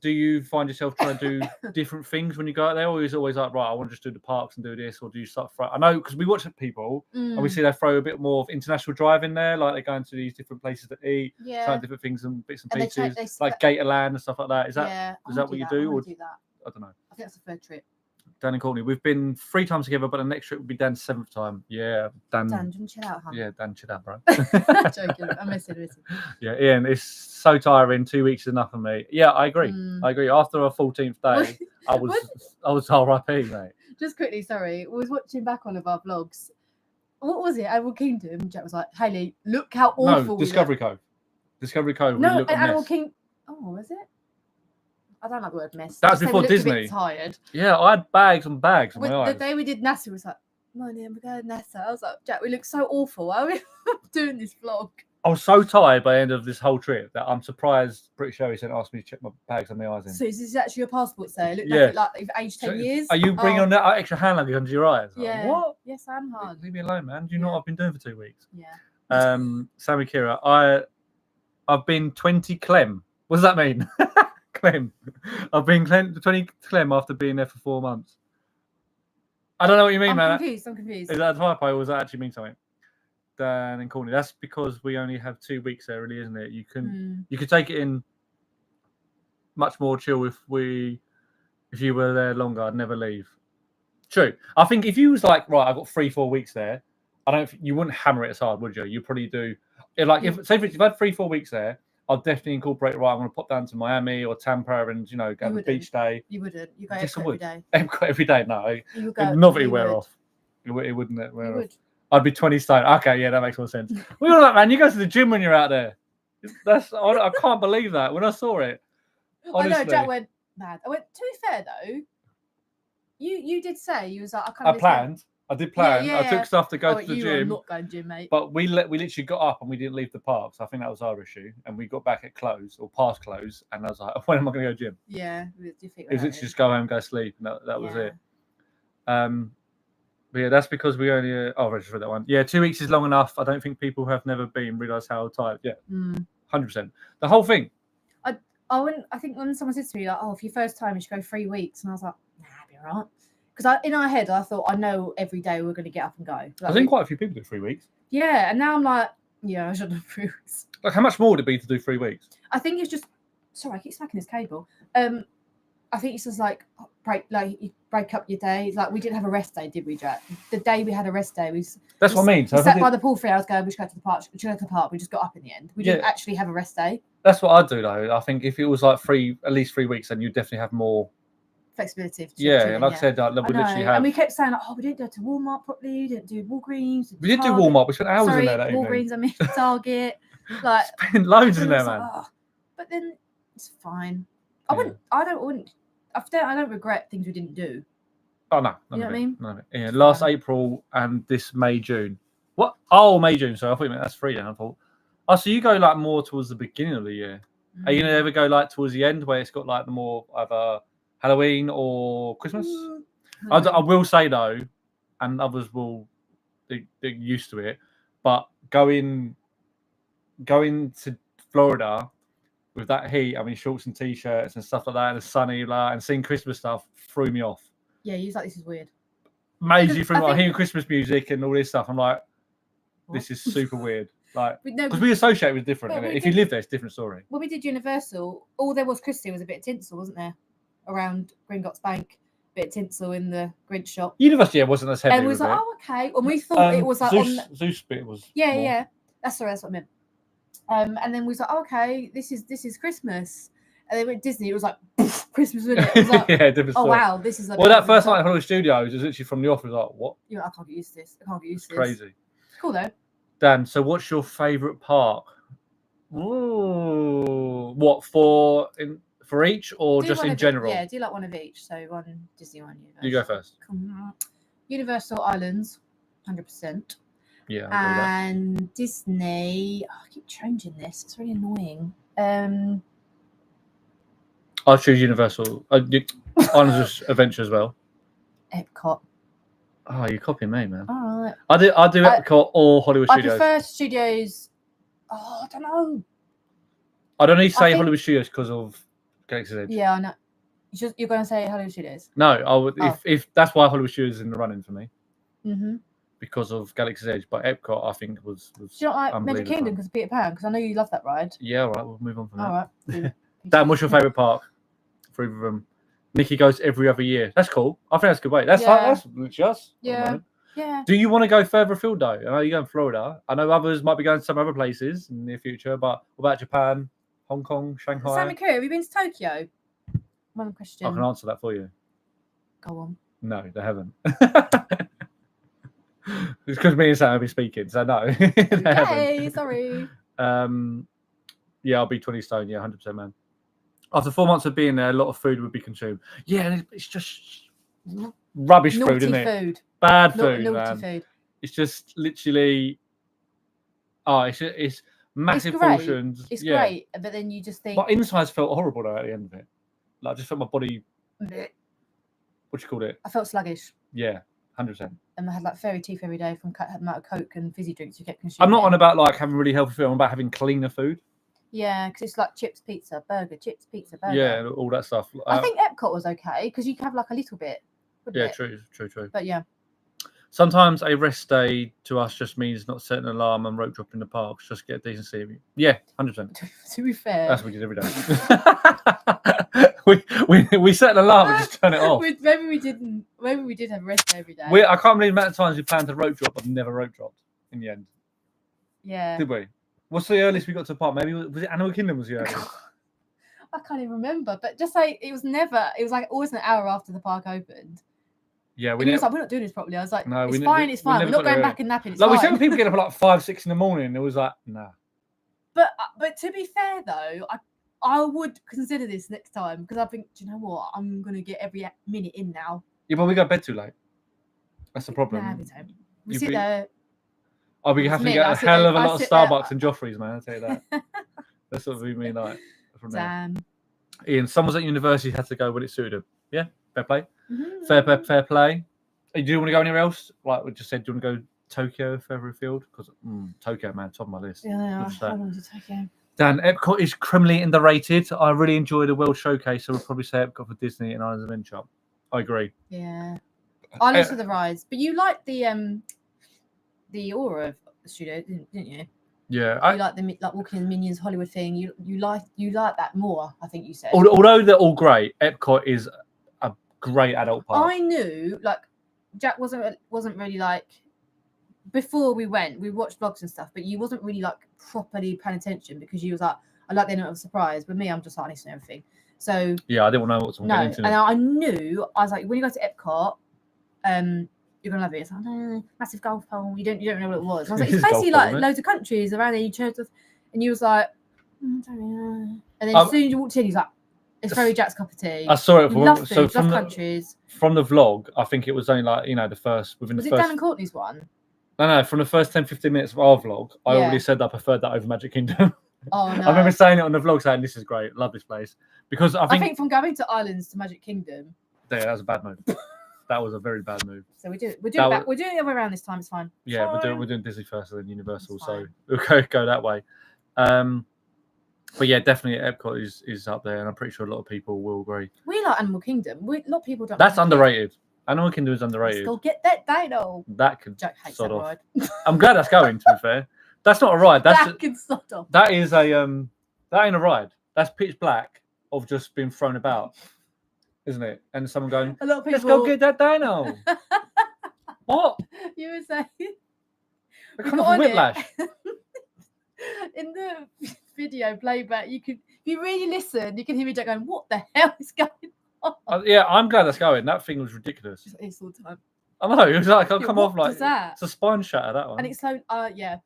do you find yourself trying to do different things when you go out there, or is it always like, right, I want to just do the parks and do this, or do you start I know because we watch people and we see they throw a bit more of international drive in there, like they go into these different places to eat, trying different things and bits and pieces, like Gatorland and stuff like that. Is that what you do? Or do that. I don't know. I think that's a third trip. Dan and Courtney, we've been 3 times together, but the next trip would be Dan's 7th time. Yeah, Dan, chill out, huh? Yeah, Dan, chill out, bro. Joking. I miss it. Yeah, Ian, it's so tiring. 2 weeks is enough for me. Yeah, I agree. After our 14th day, I was RIP, mate. Just quickly, sorry. I was watching back one of our vlogs. What was it? Animal Kingdom. Jack was like, Hayley, look how awful. No, Discovery Cove. Discovery Cove. No, Animal Kingdom. Oh, was it? I don't like the word mess. That's before Disney. A bit tired. Yeah, I had bags and bags on my eyes. The day we did NASA was like, Money, I'm going NASA. I was like, Jack, we look so awful. Why are we doing this vlog? I was so tired by the end of this whole trip that I'm surprised British Airways didn't ask me to check my bags and my eyes in. So is this actually your passport, sir? It looked like you've aged 10 years. Are you bringing on that extra hand luggage under your eyes? Yeah. Like, what? Yes, I'm hard. Leave me alone, man. Do you know what I've been doing for 2 weeks? Yeah. Sammy Kira, I've been 20 Clem. What does that mean? Clem. I've been 20 Clem after being there for 4 months. I don't know what you mean, man. I'm confused. Is that a typo or does that actually mean something? Dan and Courtney, that's because we only have 2 weeks there, really, isn't it? You could take it in much more chill if you were there longer. I'd never leave. True. I think if you was like, right, I've got 3-4 weeks there, you wouldn't hammer it as hard, would you? You probably do. Like if you've had 3-4 weeks there, I'll definitely incorporate. Right, I'm going to pop down to Miami or Tampa and go have a beach day. You wouldn't. You go every day. Every day, no. You go. Novelty wear off. It wouldn't wear off. I'd be 20 stone. Okay, yeah, that makes more sense. Well, you're like, man, you go to the gym when you're out there. I can't believe that when I saw it. Honestly. I know, Jack went mad. I went, to be fair though, you did say you was like, I planned. I did plan. Yeah. I took stuff to go to the gym. I'm not going gym, mate. But we literally got up and we didn't leave the park. So I think that was our issue. And we got back at close or past close. And I was like, when am I going to go gym? Yeah. Do you think it was literally just go home, go sleep. And that was it. But yeah, that's because we only. I just read that one. Yeah, 2 weeks is long enough. I don't think people who have never been realise how tired. Yeah, 100%. The whole thing. I think when someone said to me like, "Oh, for your first time, you should go 3 weeks," and I was like, "Nah, I'll be alright." Because in our head, I thought I know every day we're going to get up and go. Like, I think quite a few people do 3 weeks. Yeah, and now I'm like, yeah, I should do 3 weeks. Like, how much more would it be to do 3 weeks? I think it's just. Sorry, I keep smacking this cable. I think it's just like you break up your days. Like we didn't have a rest day, did we, Jack? The day we had a rest day, that's what I mean. So we sat by the pool 3 hours ago. We should go to the park. We should go to the park. We just got up in the end. We didn't actually have a rest day. That's what I'd do though. I think if it was like at least 3 weeks, then you'd definitely have more flexibility. And like I said, we literally have. And we kept saying, like, "Oh, we didn't go to Walmart properly. We didn't do Walgreens. We did do Walmart. We spent hours in there. That Walgreens. I mean, Target. Like spent loads in there, man. But then it's fine. I don't regret things we didn't do. Oh no, you know what I mean? No. Yeah, last April and this May, June. What? Oh, May, June. So I thought you meant that's 3 then. I thought. Oh, so you go like more towards the beginning of the year. Are you gonna ever go like towards the end where it's got like the more either Halloween or Christmas? I will say though, and others will they're used to it. But going to Florida with that heat, I mean, shorts and t-shirts and stuff like that, and the sunny, like, and seeing Christmas stuff threw me off. Yeah, you was like, this is weird. Majorly through like hearing Christmas music and all this stuff. I'm like, this is super weird. Like, because we associate with different. Innit? If you live there, it's a different story. When we did Universal, all there was Christmas was a bit of tinsel, wasn't there? Around Gringotts Bank, a bit of tinsel in the Grinch shop. Universal, wasn't as heavy. And we was like, oh, okay. And we thought it was like Zeus bit was. Yeah, more. Yeah. That's what I meant. And then we was like, oh, okay, this is Christmas. And then went Disney. It was like Christmas, wasn't it? It was like, yeah, different story. Wow, this is. Well, that first night at Hollywood Studios was literally from the office. Like, what? I can't get used to this. I can't get used to this. Crazy. Cool though. Dan, so what's your favourite park? Ooh, what for each or just in general? Yeah, do like one of each. So one Disney, one Universal. You go first. Universal Islands, 100%. Yeah. And Disney. Oh, I keep changing this. It's really annoying. I'll choose Universal. Islands Adventure as well. Epcot. Oh, you're copying me, man. All right. I do Epcot or Hollywood Studios. I prefer Studios. Oh, I don't know. I'd only say Hollywood Studios because of Galaxy's Edge. Yeah, I know. You're going to say Hollywood Studios? No, I would. If that's why Hollywood Studios is in the running for me. Mm-hmm. Because of Galaxy's Edge, but Epcot I think was. Do you not like Magic Kingdom because of Peter Pan? Because I know you love that ride. Yeah, all right. We'll move on from that. All right. Dan, what's your favourite park? For either of them. Nikki goes every other year. That's cool. I think that's a good way. That's literally us. Yeah. Yeah. Do you want to go further afield though? I know you're going to Florida. I know others might be going to some other places in the near future, but what about Japan, Hong Kong, Shanghai? Sammy Curry, have you been to Tokyo? One question. I can answer that for you. Go on. No, they haven't. It's because me and Sam have been speaking, so no. Okay, sorry. Yeah, I'll be 20 stone. Yeah, 100%, man. After 4 months of being there, a lot of food would be consumed. Yeah, and it's just rubbish food, isn't it? Bad food, man. Food. It's just literally. Oh, it's massive portions. It's great, but then you just think. My insides felt horrible though at the end of it. Like I just felt my body. Blech. What you called it? I felt sluggish. Yeah, 100%. And I had like fairy teeth every day from the amount of Coke and fizzy drinks you kept consuming. I'm not on about like having really healthy food. I'm about having cleaner food. Yeah, because it's like chips, pizza, burger, chips, pizza, burger. Yeah, all that stuff. I think Epcot was okay because you could have like a little bit. Yeah, true. But yeah. Sometimes a rest day to us just means not setting an alarm and rope dropping the parks. Just get a decent sleep. Yeah, 100%. To be fair, that's what we did every day. we set an alarm and just turn it off. Maybe we didn't. Maybe we did have a rest day every day. I can't believe the amount of times we planned to rope drop but never rope dropped in the end. Yeah. Did we? What's the earliest we got to the park? Maybe was it Animal Kingdom was the earliest? I can't even remember. But just say it was like always an hour after the park opened. Yeah, we was like, we're not doing this properly. I was like, no, it's fine. We're not going back and napping. It's like, fine. We said when people get up at like 5, 6 in the morning. It was like, nah. But to be fair though, I would consider this next time because I think, do you know what? I'm gonna get every minute in now. Yeah, but we go to bed too late. That's the problem. Nah, we don't. We sit there. I'll be having to get a hell of a lot of Starbucks and Joffrey's, man. I'll tell you that. That's what we mean, like. Damn. Ian, someone's at university had to go when it suited him. Yeah, fair play. Mm-hmm. Fair play. Do you want to go anywhere else? Like we just said, do you want to go Tokyo further afield? Because Tokyo, man, top of my list. Yeah, I want to Tokyo. Dan, Epcot is criminally underrated. I really enjoy the World Showcase, so we'll probably say Epcot for Disney and Islands Adventure. I agree. Yeah. I love the rides, but you like the aura of the studio, didn't you? Yeah, you like walking in the Minions Hollywood thing. You like that more. I think you said. Although they're all great, Epcot is a great adult park. I knew Jack wasn't really like before we went. We watched vlogs and stuff, but you wasn't really like properly paying attention because you was like, I like the element of surprise. But me, I'm just like listening to everything. So yeah, I didn't know what to get into. And I knew I was like, when you go to Epcot, you're gonna love it. It's like massive golf pole. You don't know what it was. And I was like, it's basically like loads of countries around there. You chose, and you was like, I don't know. And then as soon as you walked in, he's like, it's very Jack's cup of tea. I saw it from countries. From the vlog, I think it was only like the first within the first. Was it Dan and Courtney's one? No. From the first 10-15 minutes of our vlog, I already said I preferred that over Magic Kingdom. Oh no! I remember saying it on the vlog, saying this is great, love this place because I think from going to Islands to Magic Kingdom. Yeah, that was a bad move. That was a very bad move. So we're doing it the other way around this time. It's fine. Yeah, we're doing Disney first and then Universal, so we'll go that way. But yeah, definitely Epcot is up there, and I'm pretty sure a lot of people will agree. We like Animal Kingdom. A lot of people don't. That's underrated. Animal Kingdom is underrated. Let's go get that dino. That could Jack hates sod that off. ride. I'm glad that's going. To be fair, that's not a ride. That can sod off. That is a that ain't a ride. That's pitch black of just being thrown about, isn't it? And someone going, a lot of people. Let's go get that dino. What? You were saying. I come off whiplash. In the video playback, if you really listen, you can hear me going, "What the hell is going on?" Yeah, I'm glad that's going. That thing was ridiculous. It's all the time. I know. It was like I'll come off like that? It's a spine shatter. That one. And it's so yeah,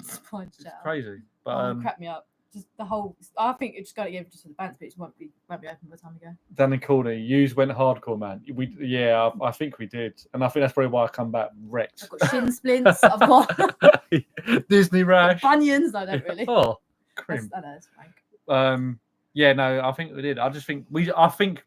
spine shatter. It's crazy, but crap me up. Just the whole. I think it just got to give just for the bounce, but it won't be open by the time we go. Danny Courtney, you went hardcore, man. I think we did, and I think that's probably why I come back wrecked. I've got shin splints. I've got Disney rash, bunions. I don't really. Oh, crimp. I know, it's frank. Yeah, no, I think we did. I just think I think.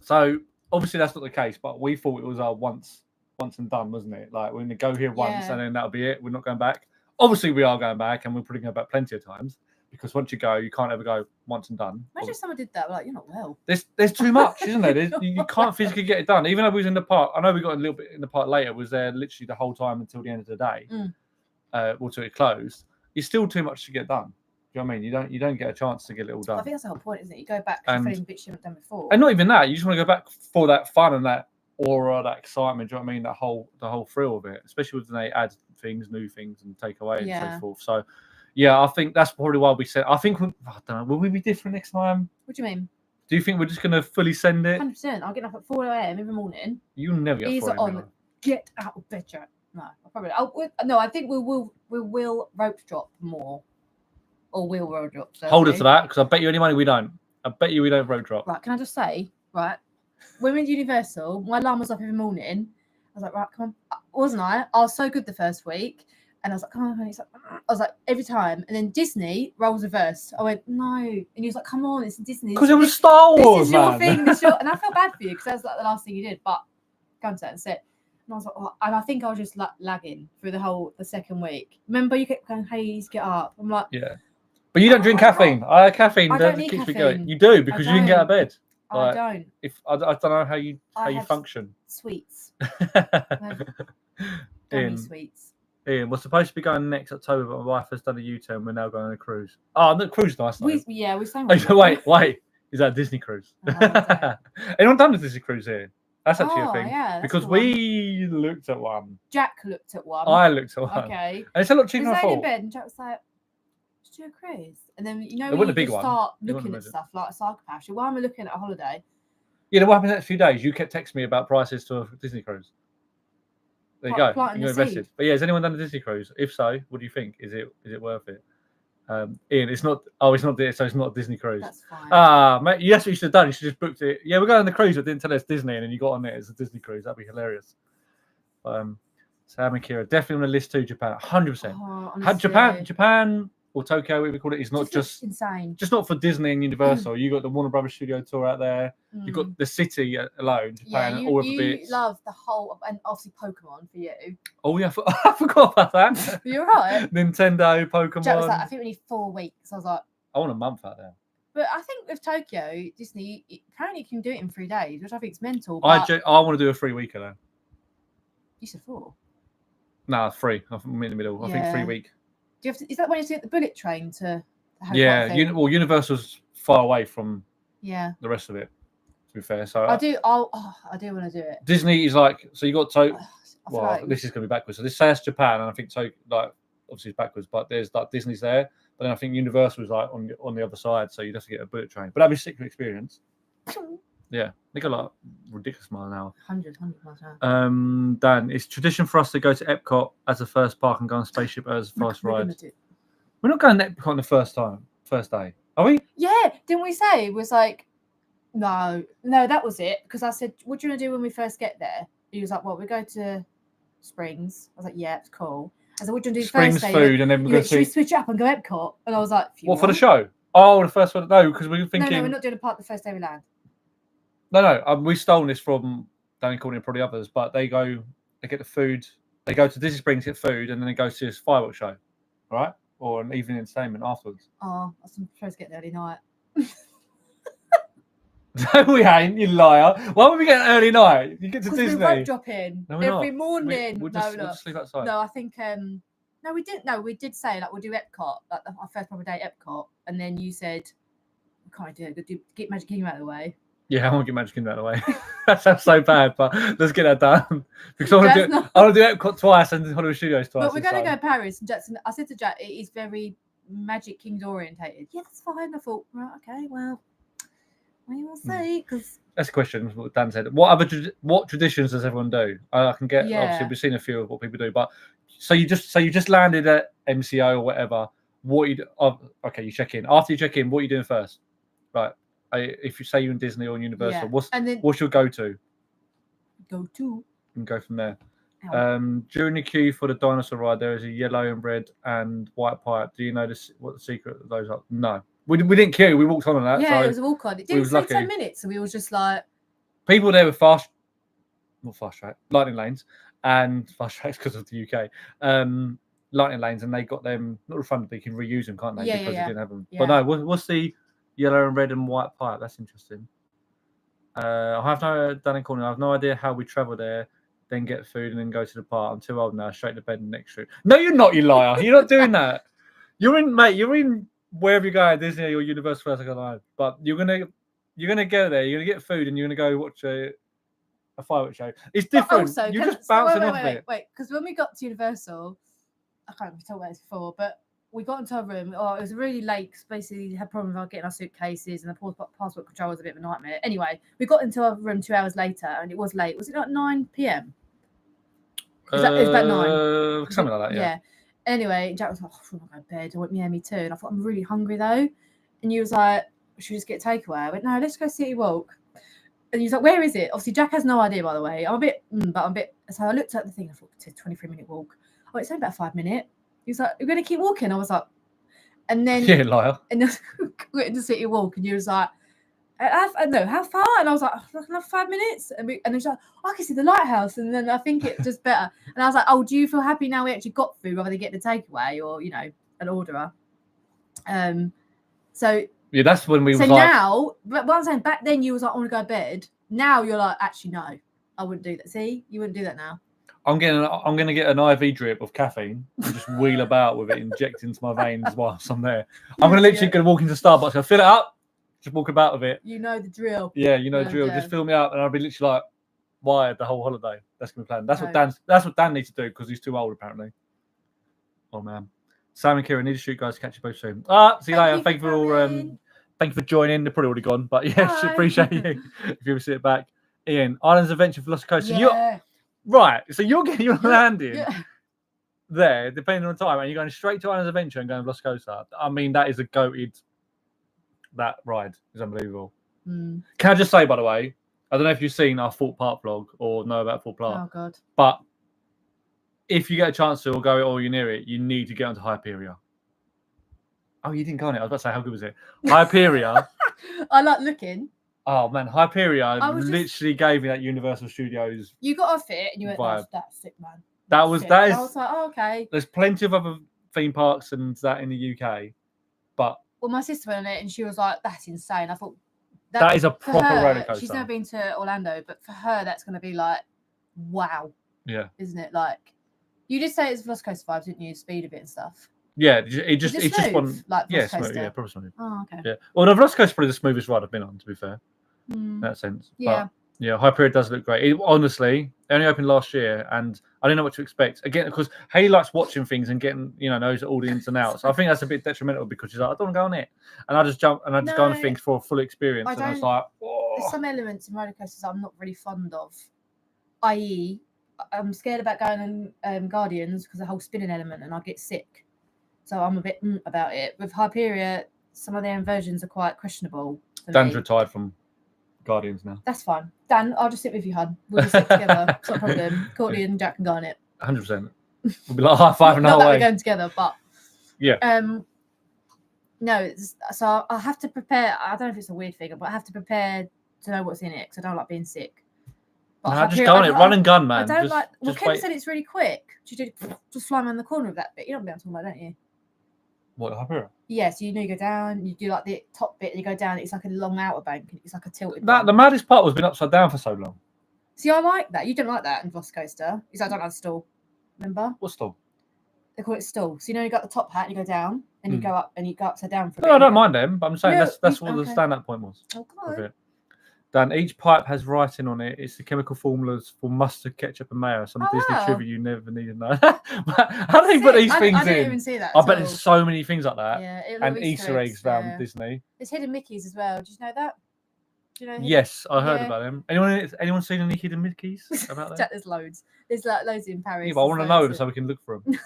So obviously that's not the case, but we thought it was our once and done, wasn't it? Like we're gonna go here once and then that'll be it. We're not going back. Obviously, we are going back, and we're probably going back plenty of times because once you go, you can't ever go once and done. Imagine if someone did that. Like, you're not well. There's too much, isn't there? You can't physically get it done. Even though we was in the park, I know we got a little bit in the park later. Was there literally the whole time until the end of the day, until it closed. It's still too much to get done. Do you know what I mean? You don't get a chance to get it all done. I think that's the whole point, isn't it? You go back to feeling bits you haven't done before. And not even that. You just want to go back for that fun and that aura, that excitement. Do you know what I mean? The whole thrill of it, especially when they add things, new things, and take away and so forth. So, yeah, I think that's probably why we said. I think I don't know. Will we be different next time? What do you mean? Do you think we're just going to fully send it? 100%. I'll get up at 4 a.m. every morning. You never get 4 a.m. Get out of bed, Jack. No, I think we will rope drop more, or we'll rope drop. So hold us to that, because I bet you any money we don't. I bet you we don't rope drop. Right? Can I just say, right? When we went to Universal, my alarm was up every morning. I was like, right, come on, wasn't I? I was so good the first week, and I was like, come on. He's like, I was like, every time, and then Disney roles reversed. I went, no, and he was like, come on, it's Disney. Because it was Star Wars, this is your thing. And I felt bad for you because that was like the last thing you did. But go and sit. And I was like, oh, and I think I was just lagging through the second week. Remember, you kept going, Hayes, get up. I'm like, yeah, but you don't drink caffeine. Caffeine that keeps me going. You do because you didn't get out of bed. I don't. If I don't know how you function. Sweets. Sweets. Ian, we're supposed to be going next October, but my wife has done a U-turn. We're now going on a cruise. Oh, the cruise nice. We're saying. Wait. Is that a Disney cruise? Anyone done a Disney cruise here? That's actually a thing. Yeah, because we looked at one. Jack looked at one. I looked at one. Okay. And it's a lot cheaper than I thought. In bed, and Jack was like, "Let's do a cruise." And then it wasn't a big one. Start looking at stuff like a psychopath. Why am I looking at a holiday? Yeah, what happened the next few days? You kept texting me about prices to a Disney cruise. There you go. You're invested. But yeah, has anyone done a Disney cruise? If so, what do you think? Is it worth it? Ian, it's not. Oh, it's not. So it's not a Disney cruise. That's fine. Mate, that's what you should have done. You should just booked it. Yeah, we're going on the cruise, but didn't tell us Disney, and then you got on it as a Disney cruise. That'd be hilarious. Sam and Kira definitely on the list too. Japan, 100%. Japan or Tokyo, whatever we call it, is not just insane. Just not for Disney and Universal. You got the Warner Brothers Studio tour out there. You got the city alone, Japan, and all of the bits. You love the whole, and obviously Pokemon for you. Oh yeah, I forgot about that. You're right. Nintendo, Pokemon. Jack was like, I think we need 4 weeks. I was like, I want a month out there. But I think with Tokyo, Disney, apparently you can do it in 3 days, which I think is mental. I want to do a 3-weeker though. You said 4. Nah, 3. I'm in the middle. I think 3 week. Do you have to, is that when you get the bullet train to? Universal's far away from the rest of it. To be fair, so I do want to do it. Disney is like, so you got this is going to be backwards. So this says Japan, and I think so. Like obviously it's backwards, but there's like Disney's there, but then I think Universal is like on the other side, so you'd have to get a bullet train. But that'd be a sick experience. Yeah, they got like ridiculous mile an hour. 100 miles an hour. Dan, it's tradition for us to go to Epcot as the first park and go on Spaceship as a fast ride. We're not going to Epcot on the first day, are we? Yeah, didn't we say it was like, no, that was it. Because I said, what do you want to do when we first get there? He was like, well, we go to Springs. I was like, yeah, it's cool. I said, what do you want to do Springs first? Food, and then we're going to should we switch up and go Epcot? And I was like, for the show? Oh, the first one? No, because we were thinking. No, we're not doing a park the first day we land. No, we've stolen this from Danny Courtney and probably others, but they get the food. They go to Disney Springs, get food, and then they go to this fireworks show, right? Or an evening entertainment afterwards. Oh, I'm supposed to get there early night. No, we ain't, you liar. Why would we get an early night? You get to Disney. We rope drop in No, we're every not. morning. We'll just sleep outside. No, I think no, we didn't. No, we did say like we'll do Epcot, like our first proper day at Epcot, and then you said we can't do it. Get Magic Kingdom out of the way. Yeah, I want to get Magic Kingdom out of the way. That sounds so bad, but let's get that done. Because I want to do Epcot twice and Hollywood Studios twice. But we're going to go to Paris. And Jackson, I said to Jack, it is very Magic Kingdom orientated. Yeah, that's fine. I thought, right, okay, well, we will see. Because that's a question. What Dan said. What traditions does everyone do? I can get. Yeah. Obviously, we've seen a few of what people do, but so you just landed at MCO or whatever. Okay, you check in. After you check in, what are you doing first? Right. If you say you're in Disney or in Universal, what's your go-to? And go from there. During the queue for the dinosaur ride, there is a yellow and red and white pipe. Do you know what the secret of those are? No. We didn't queue. We walked on that. Yeah, so it was a walk on. It didn't say 10 minutes, so we were just like... People there were lightning lanes, and fast tracks because of the UK. Lightning lanes, and they got them, not refunded, but you can reuse them, can't they? Yeah, because yeah. they didn't have them. Yeah. But no, what's the yellow and red and white pipe? That's interesting. I have no Danny Corner. I have no idea how we travel there, then get food and then go to the park. I'm too old now. Straight to bed next week. No, you're not, you liar. You're not doing that. You're in wherever you go, Disney or Universal first. I don't know. But you're gonna go there. You're gonna get food and you're gonna go watch a fireworks show. It's different. Also, you're just bouncing off it. Wait, because when we got to Universal, I can't remember talking about this before, but we got into our room. Oh, it was really late because basically we had problems with getting our suitcases and the passport control was a bit of a nightmare. Anyway, we got into our room 2 hours later and it was late. Was it like 9 p.m? It was about 9. Something like that, yeah. Anyway, Jack was like, oh, I'm going to bed. I went, yeah, me too. And I thought, I'm really hungry though. And you was like, should we just get takeaway? I went, no, let's go City Walk. And he was like, where is it? Obviously, Jack has no idea, by the way. I'm a bit. So I looked at the thing. I thought, it's a 23-minute walk. Oh, it's only about 5 minutes. He was like, we're going to keep walking. I was like, and then. Yeah, liar. And then we went into City Walk, and you was like, no, how far? And I was like, another 5 minutes. And then she's like, oh, I can see the lighthouse. And then I think it's just better. And I was like, oh, do you feel happy now we actually got food rather than getting a takeaway or, an orderer? So. Yeah, that's when we so was now, but what I'm saying, back then you was like, I want to go to bed. Now you're like, actually, no, I wouldn't do that. See, you wouldn't do that now. I'm going to get an IV drip of caffeine and just wheel about with it, inject into my veins whilst I'm there. I'm going to walk into Starbucks, I'll fill it up, just walk about with it. You know the drill. Yeah, you know the drill. Just fill me up, and I'll be literally like wired the whole holiday. That's going to be planned. That's what Dan needs to do because he's too old apparently. Oh man. Sam and Kira, need to shoot, guys. Catch you both soon. See you later. Thank you for joining. They're probably already gone, but yeah, appreciate you if you ever see it back. Ian, Islands Adventure Velocicoaster. Yeah. So you're landing there, depending on the time, and you're going straight to Islands Adventure and going Velocicoaster. I mean, that is that ride is unbelievable. Can I just say, by the way, I don't know if you've seen our Thorpe Park vlog or know about Thorpe Park. Oh God. But if you get a chance to or go or you're near it, you need to get onto Hyperia. Oh, you didn't go on it. I was about to say, how good was it? Hyperia. I like looking. Oh man, Hyperia literally gave me that Universal Studios. You got off it and you went, that's sick, man. That is. I was like, oh, okay. There's plenty of other theme parks and that in the UK, but my sister went on it and she was like, that's insane. I thought that is a proper roller coaster. She's never been to Orlando, but for her, that's going to be like, wow. Yeah. Isn't it? Like, you did say it's Velocicoaster vibes, didn't you? Speed of it and stuff. Yeah, it's just one. Like smooth. Yeah, probably smooth. Oh, okay. Yeah. Well, the Velocicoaster is probably the smoothest ride I've been on, to be fair. In that sense. Yeah. But, yeah, Hyperia does look great. Honestly, it only opened last year, and I didn't know what to expect. Again, because Haley likes watching things and getting, knows all the ins and outs. I think that's a bit detrimental because she's like, I don't want to go on it, and I just jump and I just go on things for a full experience. And I was like, whoa. There's some elements in roller coasters I'm not really fond of. I.e., I'm scared about going on Guardians because the whole spinning element, and I get sick. So I'm a bit about it. With Hyperia, some of their inversions are quite questionable. Dan's retired from Guardians now. That's fine. Dan, I'll just sit with you, hun. We'll just sit together. It's not a problem. Courtney and Jack can go on it. 100%. We'll be like high five and not whole that way. we're going together, but yeah. No, so I have to prepare. I don't know if it's a weird thing, but I have to prepare to know what's in it because I don't like being sick. But Nah, just go on it. Run and gun, I man. don't like. Well, Just Kim wait. said it's really quick. She did just fly around the corner of that bit. You don't be able to talk about, don't you? What, Hyperion? Yeah, so you go down, you do like the top bit, and you go down. It's like a long outer bank. It's like a tilted. That the maddest part was been upside down for so long. See, I like that. You don't like that in Velocicoaster. Because I don't like the stall. Remember? What's the? They call it stall. So you got the top hat, and you go down, and you go up, and you go upside down for a No, bit. I don't mind them, but I'm saying Yeah, that's what the okay. stand-up point was. Okay. It. Dan, each pipe has writing on it. It's the chemical formulas for mustard, ketchup, and mayo. Some Disney wow. trivia you never need to know. How do they put these things I in? didn't even see that. I bet there's so many things like that. Yeah, and Easter eggs around Disney. There's hidden Mickeys as well. Did you know that? Do you know? Yes, I heard about them. Anyone seen any hidden Mickeys about that? There's loads. There's like loads in Paris. Yeah, but I want to know them so we can look for them.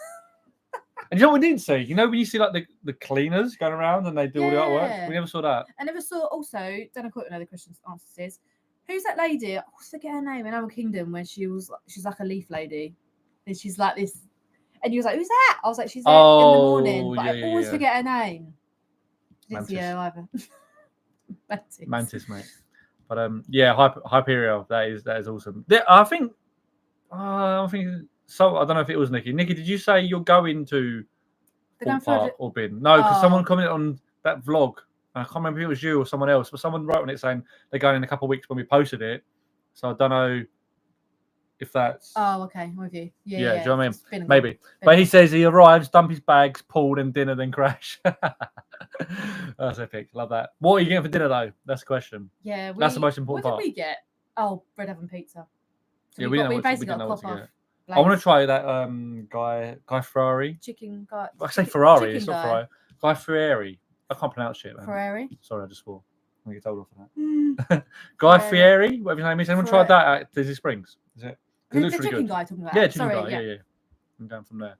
And you know what we didn't see? You know when you see like the cleaners going around and they do all the artwork? We never saw that. I never saw also, don't know what the questions answers is. Who's that lady? I forget her name in Animal Kingdom when she's like a leaf lady. And she's like this. And you was like, who's that? I was like, she's there in the morning, but I always forget her name. Didn't see her either. Mantis, mate. But yeah, Hyperion, that is awesome. I think so. I don't know if it was Nikki. Nikki, did you say you're going to Thorpe Park or Bin? No, because someone commented on that vlog. I can't remember if it was you or someone else, but someone wrote on it saying they're going in a couple of weeks when we posted it. So I don't know if that's. Oh, okay, I'm with you. Yeah, do you know what I mean? Maybe. Been but he says he arrives, dump his bags, pool, then dinner, then crash. That's epic. Love that. What are you getting for dinner though? That's the question. Yeah, that's the most important part. What did we get? Oh, bread oven pizza. So yeah, we basically got a cop off. I want to try that Guy Ferrari. Chicken guy. I say Ferrari, it's not Ferrari. Guy Fieri. I can't pronounce shit, man. Ferrari. Sorry, I just swore. I'm get told off for that. Guy Fieri, whatever his name is. Anyone tried that at Disney Springs? Is it? The chicken guy talking about. Yeah, chicken guy. Yeah. I'm down from there.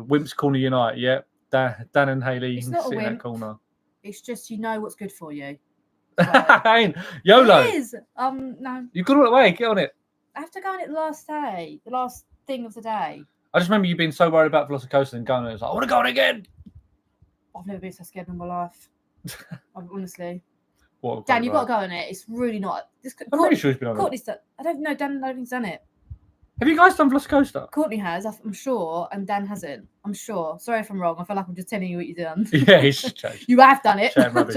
Wimps Corner Unite. Yeah. Dan and Hayley It's not sit a in wimp. that corner. It's just what's good for you. YOLO. It is. No. You've got all the way. Get on it. I have to go on it the last day. The last thing of the day. I just remember you being so worried about Velocicoaster and going on it. It's like, I want to go on again. I've never been so scared in my life. Honestly. What, Dan, you've got to go on it. It's really not. I'm pretty sure he's been on Courtney's done. I don't know. Dan, I don't think he's done it. Have you guys done Velocicoaster? Courtney has, I'm sure, and Dan hasn't. I'm sure. Sorry if I'm wrong. I feel like I'm just telling you what you've done. Yeah, he's changed. You have done it. Rubbish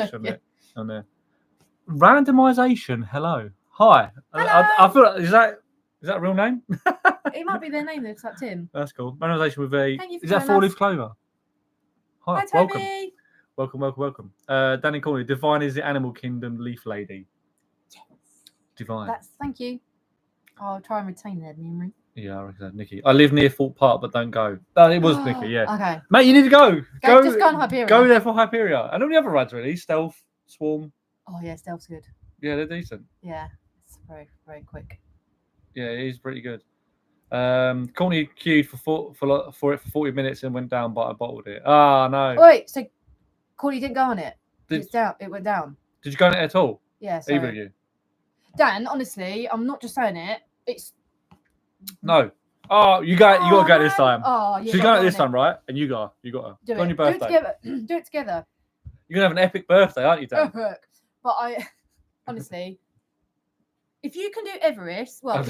on there. Randomization. Hello. Hi. Hello. I feel like, is that a real name? It might be their name. They've typed in. That's cool. Randomization with a. Thank you for is that joining 4-leaf clover? Hi, Toby. welcome. Danny Corney. Divine is the Animal Kingdom leaf lady. Yes. Divine. Thank you. I'll try and retain that memory. Yeah, I reckon that, Nikki. I live near Thorpe Park, but don't go. It was Nikki, yeah. Okay. Mate, you need to go. Just go on Hyperion. Go there for Hyperion. And all the other rides, really. Stealth, Swarm. Oh, yeah, Stealth's good. Yeah, they're decent. Yeah, it's very, very quick. Yeah, it is pretty good. Courtney queued for it for 40 minutes and went down, but I bottled it. Ah, no. Oh, wait, so Courtney didn't go on it? It's down. It went down. Did you go on it at all? Yeah, sorry. Either of you? Dan, honestly, I'm not just saying it. It's... No. Oh, you got to go this time. Oh, yeah. She's going this time, right? And you got to. Go on your birthday. Do it together. You're going to have an epic birthday, aren't you, Dan? But honestly, if you can do Everest, well,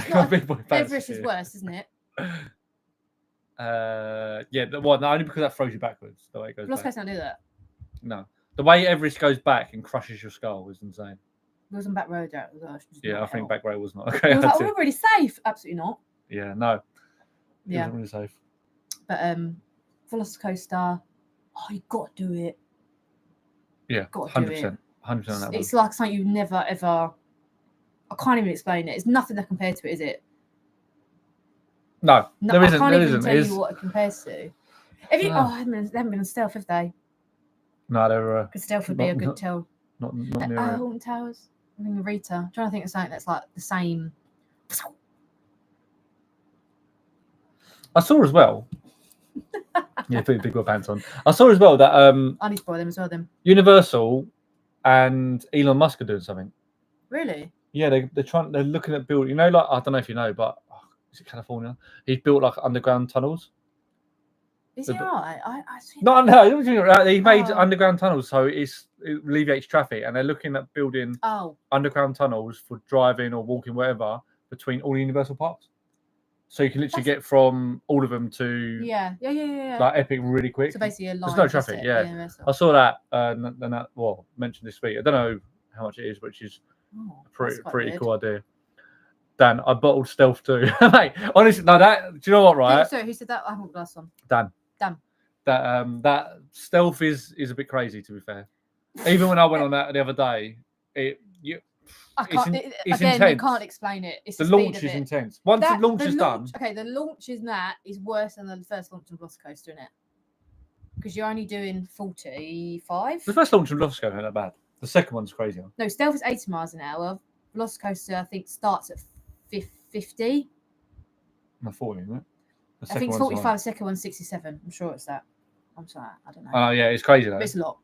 Everest is worse, isn't it? Yeah, only because that throws you backwards, the way it goes back. Let's not do that. No. The way Everest goes back and crushes your skull is insane. It was on back road. Yeah, I think back road was not okay. I was like, we're really safe. Absolutely not. Yeah, no. Yeah. It wasn't really safe. But Velocicoaster, you've got to do it. Yeah, 100%. 100% on that one. It's like something you've never, ever... I can't even explain it. It's nothing that compared to it, is it? No, there isn't. I can't even tell you what it compares to. Have you? No. They haven't been on Stealth, have they? No, they were... Because Stealth would be a good tell. Not near Alton Towers. I think Rita. I'm trying to think of something that's like the same... I saw as well. Yeah, put big pants on. I saw as well that I need to borrow them as well. Then Universal and Elon Musk are doing something. Really? Yeah, they're looking at building. You know, like I don't know if you know, but is it California? He's built like underground tunnels. Is it alright? I He made Oh. underground tunnels, so it alleviates traffic, and they're looking at building Oh, underground tunnels for driving or walking, whatever, between all the Universal parks. So you can literally get from all of them to yeah. like Epic really quick. So basically, a line. There's no traffic. Yeah, I saw that, and that mentioned this week. I don't know how much it is, but it's a pretty cool idea. Dan, I bottled Stealth too, mate. Honestly, no, that. Do you know what? Right? Sorry, who said that? I haven't got last one. Dan. That Stealth is a bit crazy, to be fair. Even when I went on that the other day, it's intense. You can't explain it. It's the launch is intense. Once the launch is done. Okay, the launch is worse than the first launch of Velocicoaster, isn't it? Because you're only doing 45. The first launch of Velocicoaster isn't that bad. The second one's crazier. No, Stealth is 80 miles an hour. Velocicoaster, I think, starts at 50. No, 40, isn't it? I think it's 45. The second one's 67. I'm sure it's that. I'm sorry, I don't know. Oh yeah, it's crazy though. But it's a lot.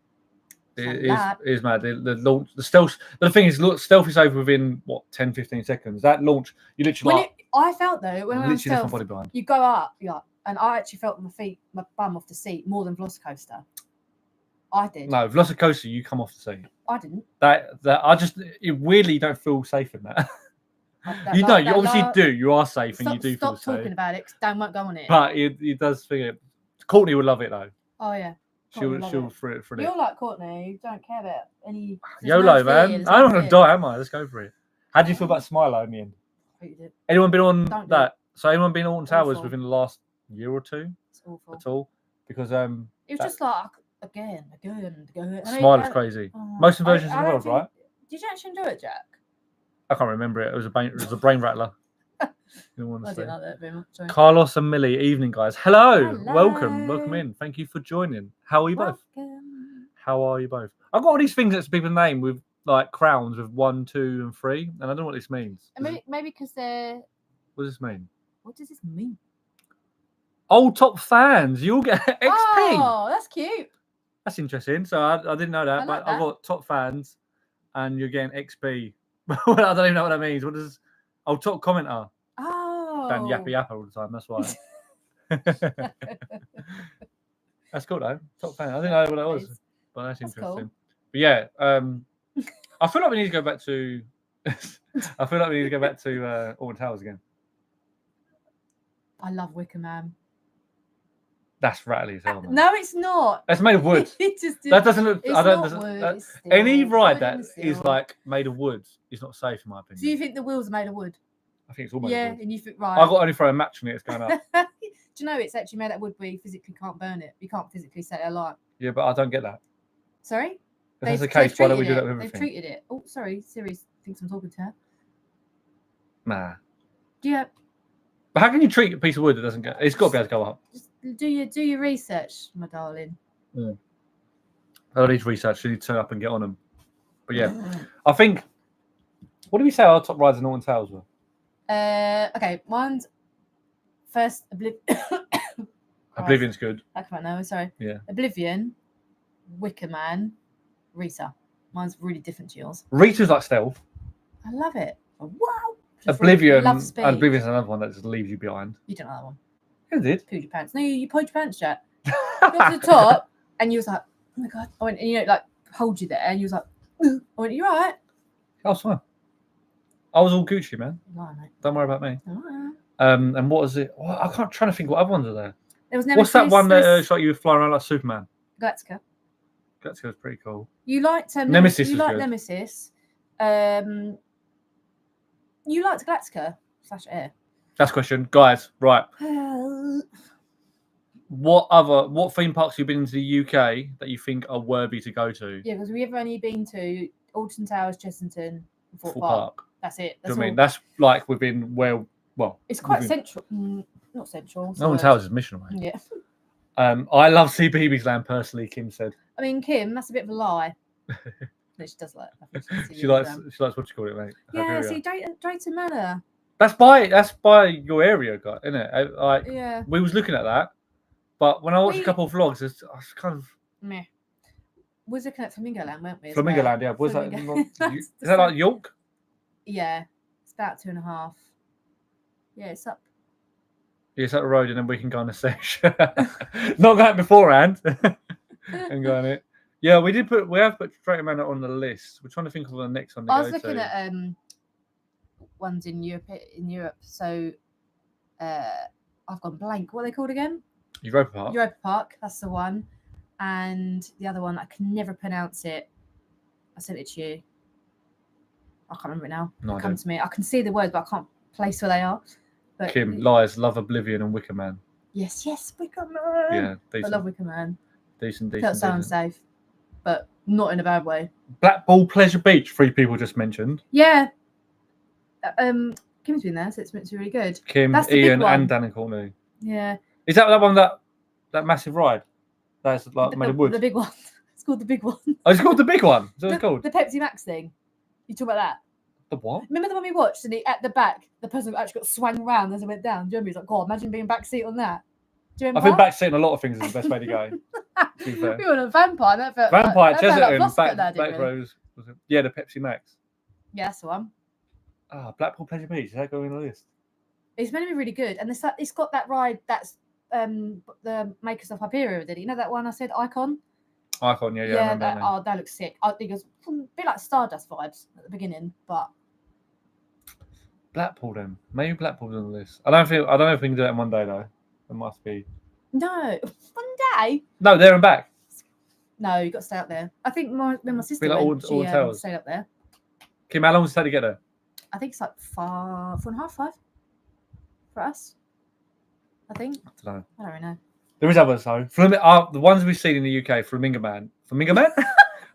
It is mad. The launch, the stealth. The thing is, Stealth is over within 10-15 seconds. That launch, you literally. I felt though when I was Stealth, body behind. You go up, and I actually felt my bum off the seat more than Velocicoaster. I did. No, Velocicoaster, you come off the seat. I didn't. Weirdly, you don't feel safe in that. You obviously do. You are safe, and you do feel safe. Stop talking about it, because Dan won't go on it. But it does feel. Courtney would love it though. Oh yeah. She'll for it. You're like Courtney. You don't care about any. YOLO, man. I don't want to die, am I? Let's go for it. How do you feel about Smilo in the end? Anyone been on that? So anyone been on Alton Towers within the last year or two? It's awful. At all? Because it was just like again. Smile is crazy. Most versions in the world, right? Did you actually enjoy it, Jack? I can't remember it. It was a brain rattler. I didn't like that very much. Sorry. Carlos and Millie, evening guys. Hello. Welcome in. Thank you for joining. How are you both? How are you both? I've got all these things that's people's name with like crowns with 1, 2, and 3, and I don't know what this means. Maybe because they're. What does this mean? What does this mean? Old top fans, you'll get XP. Oh, that's cute. That's interesting. So I didn't know that, but I've got top fans, and you're getting XP. I don't even know what that means. What does? Oh, top commenter. Oh. Dan yappy yapper all the time. That's why. That's cool though. Top fan. I didn't know what that was, but that's interesting. Cool. But yeah, I feel like we need to go back to. Alton Towers again. I love Wicker Man. That's rattly as hell, man. No, it's not. It's made of wood. That doesn't look. Any ride that is like made of wood is not safe in my opinion. Do you think the wheels are made of wood? I think it's all made of wood. Yeah, and you think right. I've got only throw a match on it. It's going up. Do you know it's actually made out of wood where you physically can't burn it? You can't physically set it alight. Yeah, but I don't get that. Sorry. If that's the case, why don't we do that with everything? They've treated it. Oh, sorry. Siri thinks I'm talking to her. Nah. Yeah. But how can you treat a piece of wood that doesn't go? It's got to be able to go up. Just do your research, my darling. Yeah. I don't need to research. You need to turn up and get on them. But yeah, I think. What did we say our top rides in Alton Towers were? Okay, mine's first Oblivion's good. I can't know. Sorry. Yeah. Oblivion, Wicker Man, Rita. Mine's really different to yours. Rita's like Stealth. I love it. Wow. Oblivion's another one that just leaves you behind. You don't know that one. You did. Pooed your pants. No, you pulled your pants, Jack. You got to the top, and you was like, "Oh my god!" I went, and like hold you there, and you was like, I went, "You right?" I was fine. I was all Gucci, man. No, mate. Don't worry about me. No. And what was it? Well, I can't trying to think what other ones are there. There was What's that one that it's like you were flying around like Superman? Galactica. Galactica was pretty cool. You liked Nemesis. You liked good. Nemesis. You liked Galactica / Air. Last question, guys. Right. What theme parks have you been into the UK that you think are worthy to go to? Yeah, because we've only been to Alton Towers, Chessington, and Thorpe Park. That's it. That's all. I mean, that's like within well. It's quite central. Not central. Alton Towers is mission away. Yeah. I love CBeebies Land personally. Kim said. I mean, Kim, that's a bit of a lie. No, she does like. She likes what you call it, mate. Yeah, see, Drayton Manor. That's by your area, guy, isn't it? Like, yeah. We was looking at that, but when I watched a couple of vlogs, I was kind of. Meh. We was looking at Flamingo Land, weren't we? Flamingo Land, yeah. Was that? Is that like York? Yeah, it's about 2.5. Yeah, it's up. Yeah, it's up the road, and then we can go on a sesh. Not going beforehand, and go on it. Yeah, we have put Drayton Manor on the list. We're trying to think of the next one to I go was looking to. at ones in Europe. So I've gone blank. What are they called again? Europa Park. Europa Park. That's the one. And the other one, I can never pronounce it. I sent it to you. I can't remember it now. No, Come to me. I can see the words, but I can't place where they are. But Kim, Lies, Love Oblivion, and Wicker Man. Yes, Wicker Man. Yeah, I decent. love Wicker Man. Decent. Felt so unsafe, but not in a bad way. Blackpool Pleasure Beach, 3 people just mentioned. Yeah. Kim's been there, so it's meant to be really good. Kim, That's the Ian, big one. and Dan and Courtney. Yeah. Is that one that massive ride? That's like made of wood. The big one. It's called the big one. Oh, it's called the big one. Is that what it's called? The Pepsi Max thing. You talk about that? The what? Remember the one we watched, and at the back, the person actually got swung around as it went down. Do you remember? He's like, God, imagine being backseat on that. Do you remember? I think backseating a lot of things is the best way to go. To be fair. We were on a vampire. That felt Vampire, that felt like Chessington, Flossie back rows. Yeah, the Pepsi Max. Yeah, that's the one. Blackpool Pleasure Beach. Is that going on the list? It's meant to be really good, and it's got that ride that's the makers of Hyperion did it. You know that one I said, Icon? Icon, yeah. I remember that. That looks sick. I think it was a bit like Stardust vibes at the beginning, but Blackpool then. Maybe Blackpool's on the list. I don't know if we can do that in one day though. It must be. no, one day. No, there and back. No, you got to stay up there. I think when my sister like went, all she hotels. stayed up there. Kim, how long does it take to get there? I think it's like 4.5, 5 for us. I think. I don't know. I don't really know. There is others though. The ones we've seen in the UK, Flamingo Man.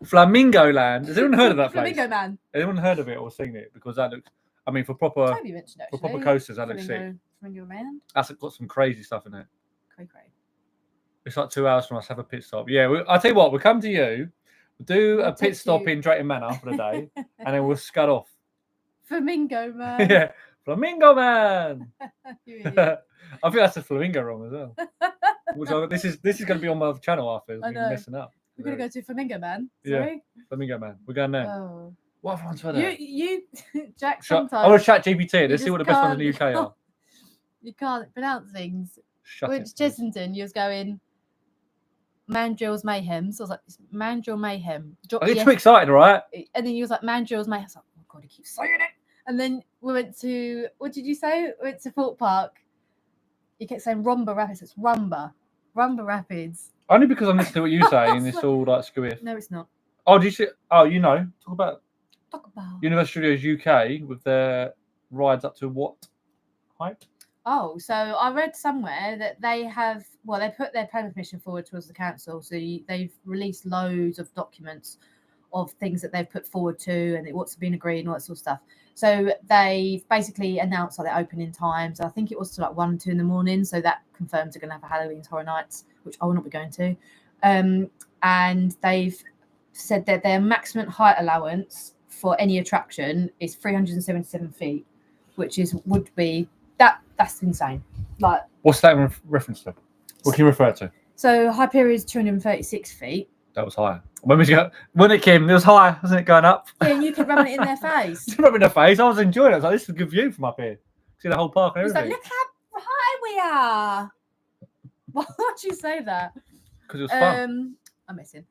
Flamingo Land. Has anyone heard of that place? Flamingo Man. Anyone heard of it or seen it? Because that looks. I mean, for proper coasters, that looks sick. Flamingo Man. That's got some crazy stuff in it. Cray. It's like 2 hours from us. Have a pit stop. Yeah, I'll tell you what. We'll come to you. We'll do a pit stop in Drayton Manor for the day, and then we'll scud off. Flamingo Man. Yeah, Flamingo Man. You idiot. I think that's a flamingo wrong as well. This is going to be on my channel after. I know. Messing up. We're gonna go to Flamingo Man. Yeah. Sorry. Flamingo Man. We're going there. Oh. What other ones were there? You Jack. I want to chat GPT. Let's see what the best ones in the UK are. You can't pronounce things. Shut Which it. Chessington, you was going Mandrill's Mayhem. So I was like, it's Mandrill Mayhem. I get too excited, right? And then you was like Mandrill's Mayhem. I was like, oh God, he keeps saying it. And then we went to, what did you say? We went to Thorpe Park. You kept saying Rumba Rapids. It's Rumba Rapids. Only because I'm listening to what you say and it's all like squiff. No, it's not. Oh, did you see? Oh, you know. Talk about Universal Studios UK with their rides up to what height? Oh, so I read somewhere that they put their planning permission forward towards the council. So they've released loads of documents of things that they've put forward to and what's been agreed and all that sort of stuff. So they've basically announced their opening times. I think it was to like 1, 2 in the morning. So that confirms they're going to have a Halloween Horror Nights, which I will not be going to. And they've said that their maximum height allowance for any attraction is 377 feet, which would be that's insane. Like, what's that in reference to? What can you refer to? So Hyperion is 236 feet. That was higher. When it came, it was high, wasn't it, going up? Yeah, and you could rub it in their face. Rub it in their face. I was enjoying it. I was like, this is a good view from up here. See the whole park and It's everything. like, look how high we are. Why would you say that? Because it was fun. I'm missing.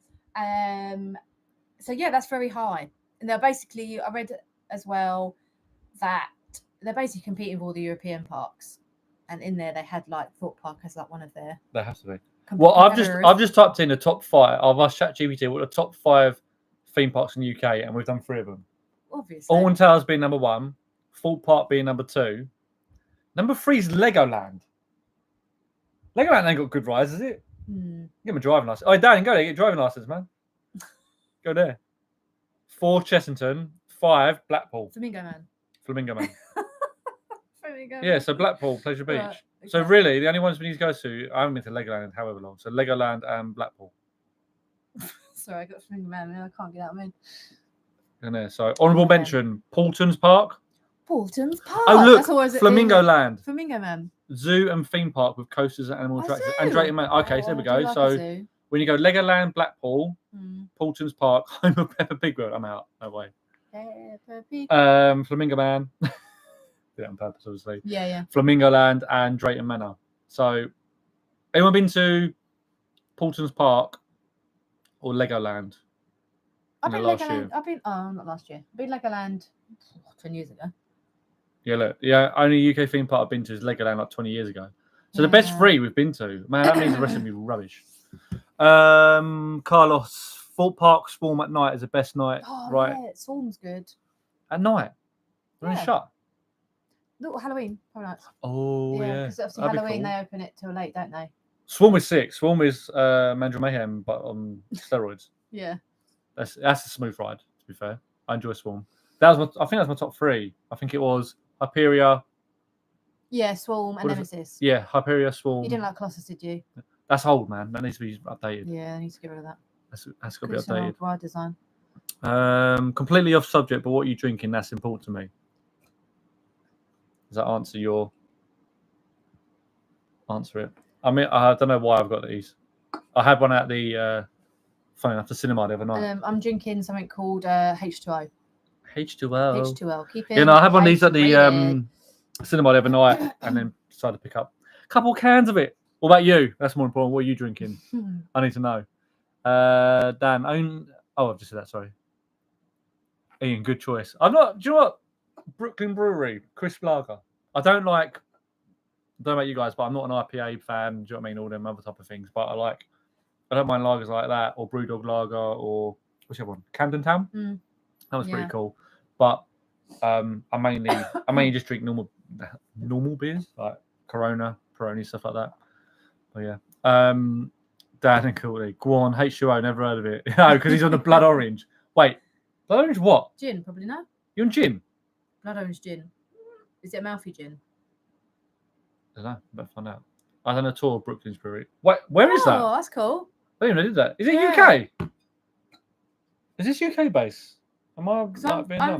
So yeah, that's very high. And they're basically, I read as well that they're basically competing with all the European parks. And in there they had like Thorpe Park as like one of their. They have to be. Well, I've just typed in the top 5. I've asked ChatGPT what the top 5 theme parks in the UK, and we've done 3 of them. Obviously. Alton Towers being number 1, Thorpe Park being number 2. Number 3 is Legoland. Legoland ain't got good rides, is it? Get my driving license. Oh, Dan, go there, get your driving license, man. Go there. 4, Chessington. 5, Blackpool. Flamingo Man. Flamingo Man. Flamingo Yeah, so Blackpool Pleasure Beach. Right, okay. So really, the only ones we need to go to, I haven't been to Legoland in however long. So Legoland and Blackpool. Sorry, I got Flamingo Man. I can't get out of it. And there. So honourable mention, Paulton's Park. Paulton's Park. Oh look, That's always Flamingo Land. Flamingo Man. Zoo and theme park with coasters and animal attractions. And zoo. Drayton Man. Okay, so there we go. Like So when you go Legoland, Blackpool, Paulton's Park, Home of Peppa Pig World, I'm out. No way. Peppa Pig. Flamingo Man. did it on purpose, obviously. Yeah. Flamingo Land and Drayton Manor. So, anyone been to Paulton's Park or Legoland? I've been last Legoland. year? I've been not last year. I've been Legoland 10 years ago. Yeah, look. Yeah, only UK theme park I've been to is Legoland like 20 years ago. So the best 3 we've been to. Man, that means the rest of me rubbish. Carlos, Thorpe Park Swarm at night is the best night. Oh, right. yeah, Swarm's good. At night? When it's shut? Little Halloween, probably nice. Oh, yeah. Because obviously That'd be Halloween, cool. they open it till late, don't they? Swarm is sick. Swarm is Mandrill Mayhem, but on steroids. Yeah. That's a smooth ride, to be fair. I enjoy Swarm. I think that's my top 3. I think it was Hyperia. Yeah, Swarm and Nemesis. Yeah, Hyperia, Swarm. You didn't like Colossus, did you? That's old, man. That needs to be updated. Yeah, I need to get rid of that. That's got to be updated. Old ride design. Completely off subject, but what are you drinking? That's important to me. Does that answer it? I mean, I don't know why I've got these. I had one at the funny enough, the cinema the other night. I'm drinking something called H2O. H2O. H2O. Keep it. Yeah, no, I had one of these at the cinema the other night, and then decided to pick up a couple cans of it. What about you? That's more important. What are you drinking? I need to know. Dan, I've just said that. Sorry. Ian, good choice. I'm not. Do you know what? Brooklyn Brewery, crisp lager. I don't know about you guys, but I'm not an IPA fan. Do you know what I mean? All them other type of things, but I don't mind lagers like that, or Brewdog Lager, or what's the other one? Camden Town. That was pretty cool. But I mainly just drink normal beers like Corona, Peroni, stuff like that. But yeah. Dan and Courtney. Go on, H2O, never heard of it. No, because he's on the blood orange. Wait, blood orange what? Gin, probably no. You're on gin? Blood orange gin. Is it a mouthy gin? I don't know. Better find out. I done a tour of Brooklyn's Brewery. Wait, where is that? Oh, that's cool. I didn't even know did that. Is it UK? Is this UK based? I'm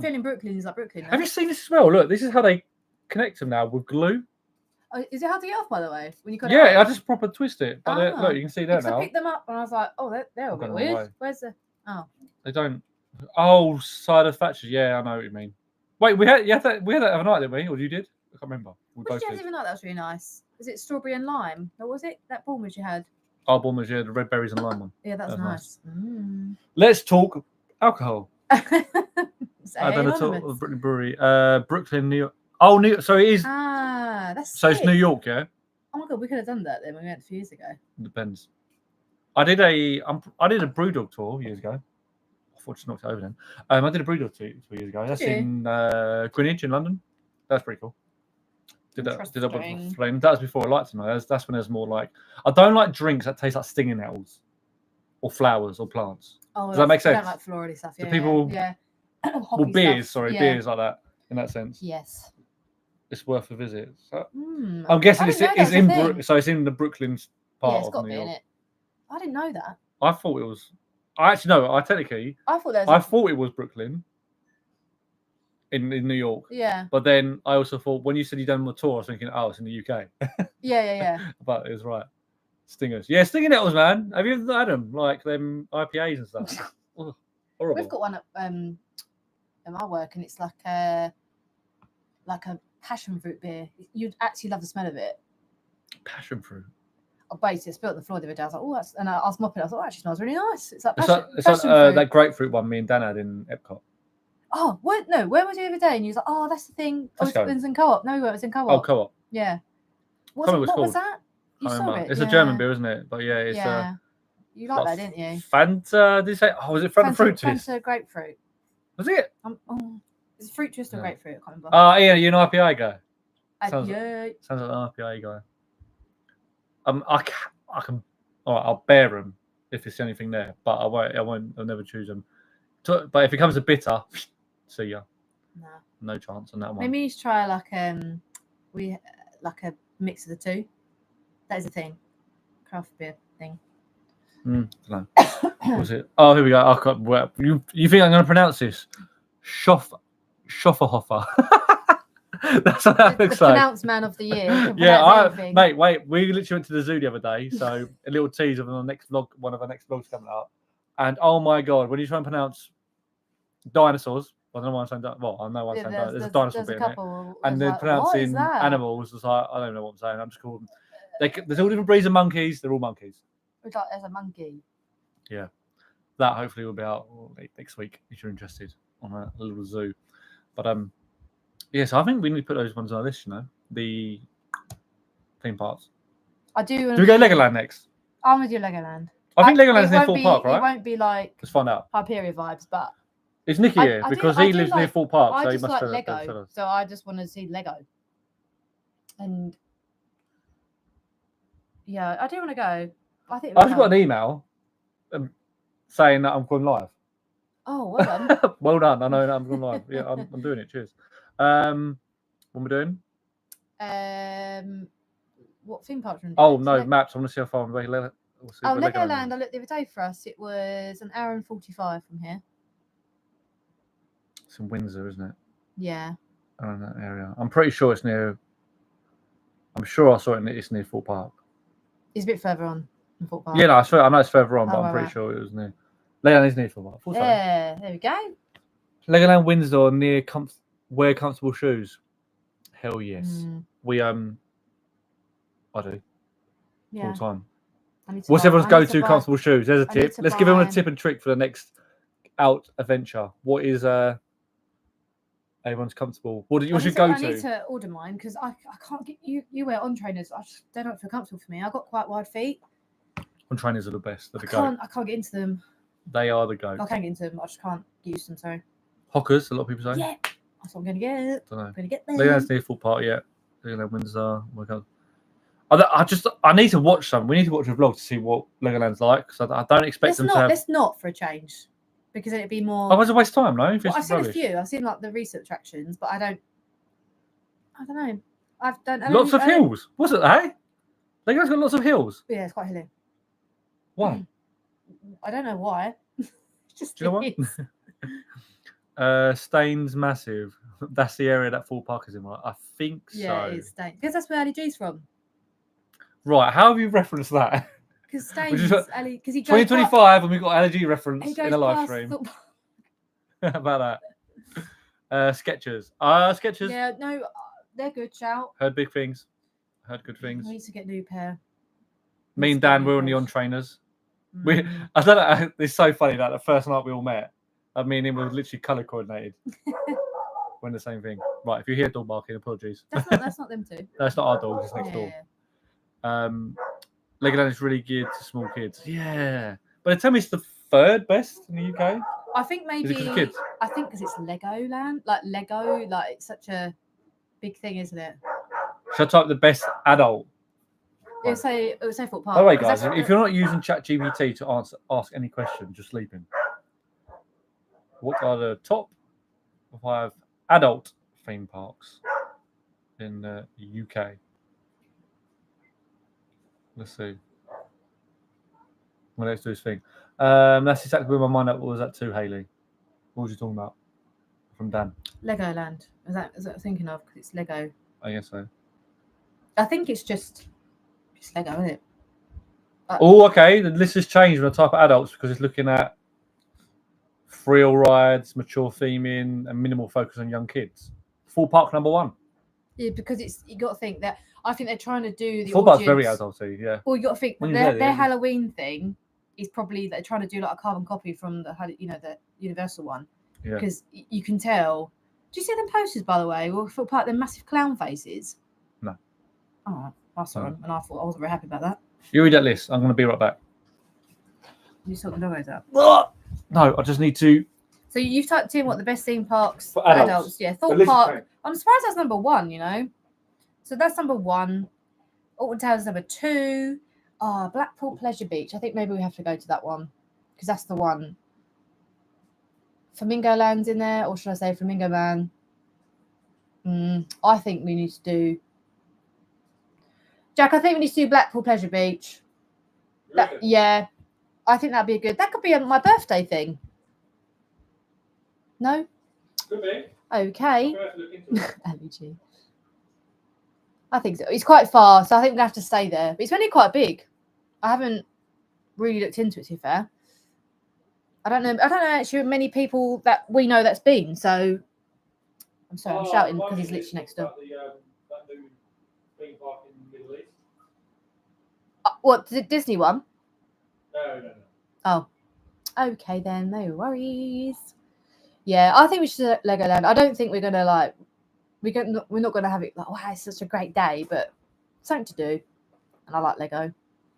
feeling Brooklyn is like Brooklyn. Have you seen this as well? Look, this is how they connect them now with glue. Oh, is it hard to get off, by the way? When you got I just proper twist it. But look, you can see there now. I picked them up and I was like, oh, they're a bit weird. Where's the... Oh. They don't... Oh, side of Thatcher's. Yeah, I know what you mean. Wait, we had that other night, didn't we? Or you did? I can't remember. What did you have the other night? That was really nice. Was it strawberry and lime? Or was it that Bournemouth you had? Oh, Bournemouth, yeah, the red berries and lime one. Yeah, that was nice. Let's talk alcohol. I don't know talk of Brooklyn Brewery. Brooklyn, New York. Oh, so it is. Ah, that's so sick. It's New York, yeah? Oh my God, we could have done that then when we went a few years ago. Depends. I did a Brewdog tour years ago. I thought just knocked it over then. I did a Brewdog tour 2 years ago. That's in Greenwich in London. That's pretty cool. Did that with Flame. That was before I liked them. That's when there's more like I don't like drinks that taste like stinging nettles or flowers or plants. Oh, does that make sense? I don't like floral stuff. Yeah, people, well, beers, beers like that in that sense. Yes. It's worth a visit. So, I'm guessing it's in the Brooklyn part. Yeah, it's got to be in it. I didn't know that. I thought it was. I thought it was Brooklyn. In New York. Yeah. But then I also thought when you said you done the tour, I was thinking, oh, it's in the UK. Yeah. But it was right. Stingers. Yeah, stinging nettles, man. Have you ever had them? Like them IPAs and stuff. Oh, horrible. We've got one at my work, and it's like a passion fruit beer. You'd actually love the smell of it. Passion fruit. I basically spilled on the floor the other day. I was like, oh, that's, and I was mopping. I was like, oh, it actually smells really nice. It's like passion fruit. That grapefruit one me and Dan had in Epcot. Oh, what? No, where was you the other day? And you was like, oh, that's the thing. Oh, it was in Co-op. No, it was in Co-op. Oh, Co-op. Yeah. What was that? You saw it? It's a German beer, isn't it? But yeah, it's you like that, didn't you? Fanta, did you say? Oh, was it Fanta fruit twist? Fanta grapefruit. Was it? It's fruit twist or grapefruit? I can't remember. Yeah, you're an IPA guy. Sounds like an IPA guy. I can. All right, I'll bear them if it's anything there, but I won't. I'll never choose them. But if it comes to bitter, see ya. No chance on that one. Maybe you should try like a mix of the two. That is a thing. Craft beer thing. Don't know. What was it? Oh, here we go. You think I'm going to pronounce this? Schofferhofer. That's what that looks like. Pronounced man of the year. Mate, wait. We literally went to the zoo the other day, so a little tease of our next vlog. One of our next vlogs coming up. And oh my God, when you try and pronounce dinosaurs, I don't know why I'm saying that. Well, I know why I'm Yeah, saying that. There's a dinosaur there's a bit in it. couple. And It's then like, what is pronouncing that? animals was like, I don't know what I'm saying. I'm just calling them. There's all different breeds of monkeys. They're all monkeys. It's like there's a monkey. Yeah. That hopefully will be out next week if you're interested on a little zoo. But yes, I think we need to put those ones on our list, you know, the theme parks. I do. Do we go Legoland next? I'm with you, Legoland. I think Legoland's it near won't Thorpe be- Park, right? It won't be like Let's find out. Hyperion vibes, but Is Nicky here? I do- Because I he do lives near like- Thorpe Park, I so he just must like tell Lego, us. so I just want to see Lego. And yeah, I do want to go. I think I just got an email saying that I'm going live. Oh, well done. Well done. I know that I'm going live. Yeah, I'm doing it. Cheers. What am I doing? What theme park? Oh no, maps. I want to see how far away. Legoland. I looked the other day for us. It was an hour and 45 from here. It's in Windsor, isn't it? Yeah. Around that area. I'm pretty sure it's near. I'm sure I saw it. It's near Thorpe Park. It's a bit further on than Thorpe Park. Yeah, no, I know it's further on, but Oh, I'm pretty right. sure it was near. Legoland is near Thorpe Park. Yeah, there we go. Legoland Windsor near wear comfortable shoes. Hell yes. We I do all Yeah. the time. I need to What's buy- everyone's I need to go-to buy- comfortable shoes? There's a I need tip. to Let's give everyone a buy- tip and trick for the next out adventure. What is everyone's comfortable? What should go I need to? to order mine because I can't get you wear on trainers. They don't feel comfortable for me. I've got quite wide feet. On trainers are the best. They're I the goat. can't get into them. They are the goat. I can't get into them. I just can't use them. Sorry. Hockers, a lot of people say. Yeah, that's what I'm gonna get. Don't know. I'm gonna get them. Legoland's near Thorpe Park, yeah. Legoland Windsor. I need to watch some. We need to watch a vlog to see what Legoland's like. So I don't expect them to have. Let's not for a change, because then it'd be more. Oh, it's a waste of time, no? If Well, it's I've seen rubbish. a few. I've seen like the recent attractions, but I don't know. I've done Lots of hills. What's it, eh? Legoland's got lots of hills. Yeah, it's quite hilly. Why? I don't know why. Just Do you know what? Staines Massive. That's the area that Thorpe Park is in, right? I think Yeah, so. it's Staines. Because that's where Ali G's from. Right, how have you referenced that? Because Which Staines, is Ali, because he goes 2025, and we've got allergy reference he goes in a live past stream. Thorpe- How about that? Skechers. Skechers. Yeah, no, they're good. Shout. Heard big things. Heard good things. I need to get a new pair. Me and Dan were on the on trainers. Mm. I don't know. It's so funny that the first night we all met, me and him were literally colour coordinated. We're in the same thing. Right, if you hear dog barking, apologies. That's not them two. That's not our dog, it's next door. Yeah. Legoland is really geared to small kids. Yeah. But they tell me it's the third best in the UK. I think maybe. Is it 'cause of kids? I think because it's Legoland, like Lego, like it's such a big thing, isn't it? Should I type the best adult? It would say Thorpe Park. By the way, 'cause guys, that's- if you're not using ChatGPT to ask any question, just sleeping. What are the top 5 adult theme parks in the UK? Let's see. Well, let's do this thing. That's exactly where my mind was at too, Hayley. What was you talking about? From Dan. Legoland. Is that what I'm thinking of? Because it's Lego. I guess so. I think it's just Lego, isn't it? Oh, okay. The list has changed when I type adults because it's looking at thrill rides, mature theming, and minimal focus on young kids. Thorpe Park number 1. Yeah, because you got to think that I think they're trying to do the Thorpe Park's very audience- adulty, yeah. Well, you got to think When that you're their there, yeah. Halloween thing is probably they're trying to do like a carbon copy from the the Universal one. Yeah. Because you can tell. Do you see them posters, by the way? Or Thorpe Park, them massive clown faces? No. Oh, I saw No. them, and I thought I wasn't very happy about that. You read that list. I'm going to be right back. You saw the logos up. No, I just need to. So you've typed in what the best theme parks For adults. Yeah, The Thorpe list has Park. changed. I'm surprised that's number 1. You know, so that's number 1. Alton Towers is number 2. Blackpool Pleasure Beach. I think maybe we have to go to that one because that's the one. Flamingo Land's in there, or should I say Flamingo Man? I think we need to do. Jack, I think we need to do Blackpool Pleasure Beach. Yeah, I think that'd be good. That could be my birthday thing. No? Could be. Okay. LG. I think so. It's quite far, so I think we have to stay there. But it's only quite big. I haven't really looked into it, to be fair. I don't know actually many people that we know that's been. So I'm sorry, I'm shouting because he's literally next door. That new theme park in the Middle East. What, the Disney one? No. Oh, okay then, no worries. Yeah, I think we should Legoland. I don't think we're gonna like we're not gonna have it like, wow, it's such a great day, but something to do. And I like Lego.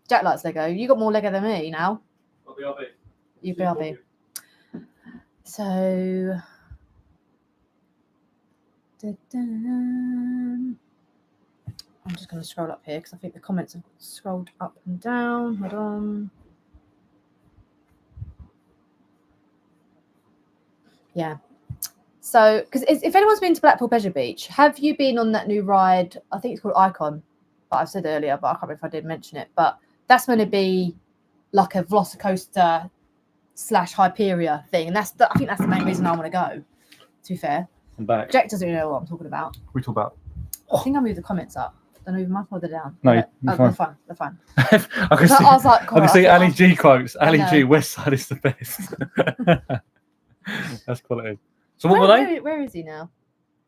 Jack likes Lego. You got more Lego than me now. I'll be RB. You BRB. So I'm just going to scroll up here because I think the comments have scrolled up and down. Hold on. Yeah. So, because if anyone's been to Blackpool Pleasure Beach, have you been on that new ride? I think it's called Icon, but I've said earlier, but I can't remember if I did mention it. But that's going to be like a Velocicoaster / Hyperia thing, and I think that's the main reason I want to go. To be fair, I'm back. Jack doesn't know what I'm talking about. We talk about. I think I moved the comments up. Don't know if my or they're down. No, Yeah. you're fine. They're fine. I can see, I was like, I can see Ali G quotes. Ali know. G, West Side is the best. That's quality. So what were they? Where is he now?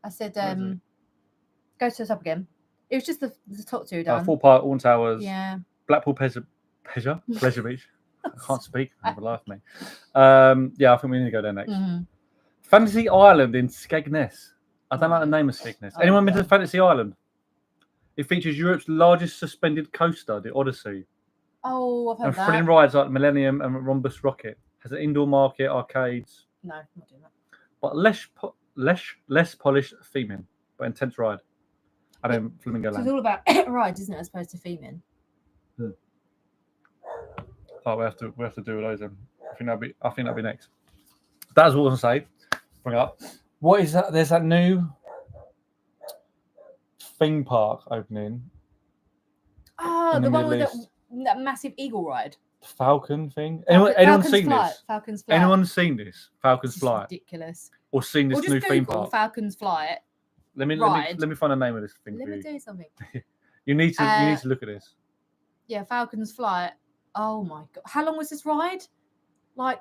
I said, go to the top again. It was just the top two done. Thorpe Park, Alton Towers. Yeah. Blackpool Pleasure Beach. I can't speak. For the life of me. Yeah, I think we need to go there next. Mm-hmm. Fantasy Island in Skegness. I don't like the name of Skegness. Oh, Anyone been no. to Fantasy Island? It features Europe's largest suspended coaster, the Odyssey, Oh, I've heard and that. thrilling rides like Millennium and Rhombus Rocket. Has an indoor market, arcades, No, I'm not doing that. but less polished theming, but intense ride. And then Flamingo So Land. it's all about rides, isn't it, as opposed to theming? Oh, we have to do those then. I think that'll be next. That's what I was gonna say. Bring it up. What is that? There's that new theme park opening. Oh, in the one Middle with East. that massive eagle ride. Falcon thing. Anyone seen this? Falcon's Flight. Anyone seen this? Falcon's This is Flight. ridiculous. Or seen this Or just new theme Google park? Falcon's Flight. Let me ride. find the name of this thing Let for me you. do something. You need to look at this. Yeah, Falcon's Flight. Oh my god. How long was this ride? Like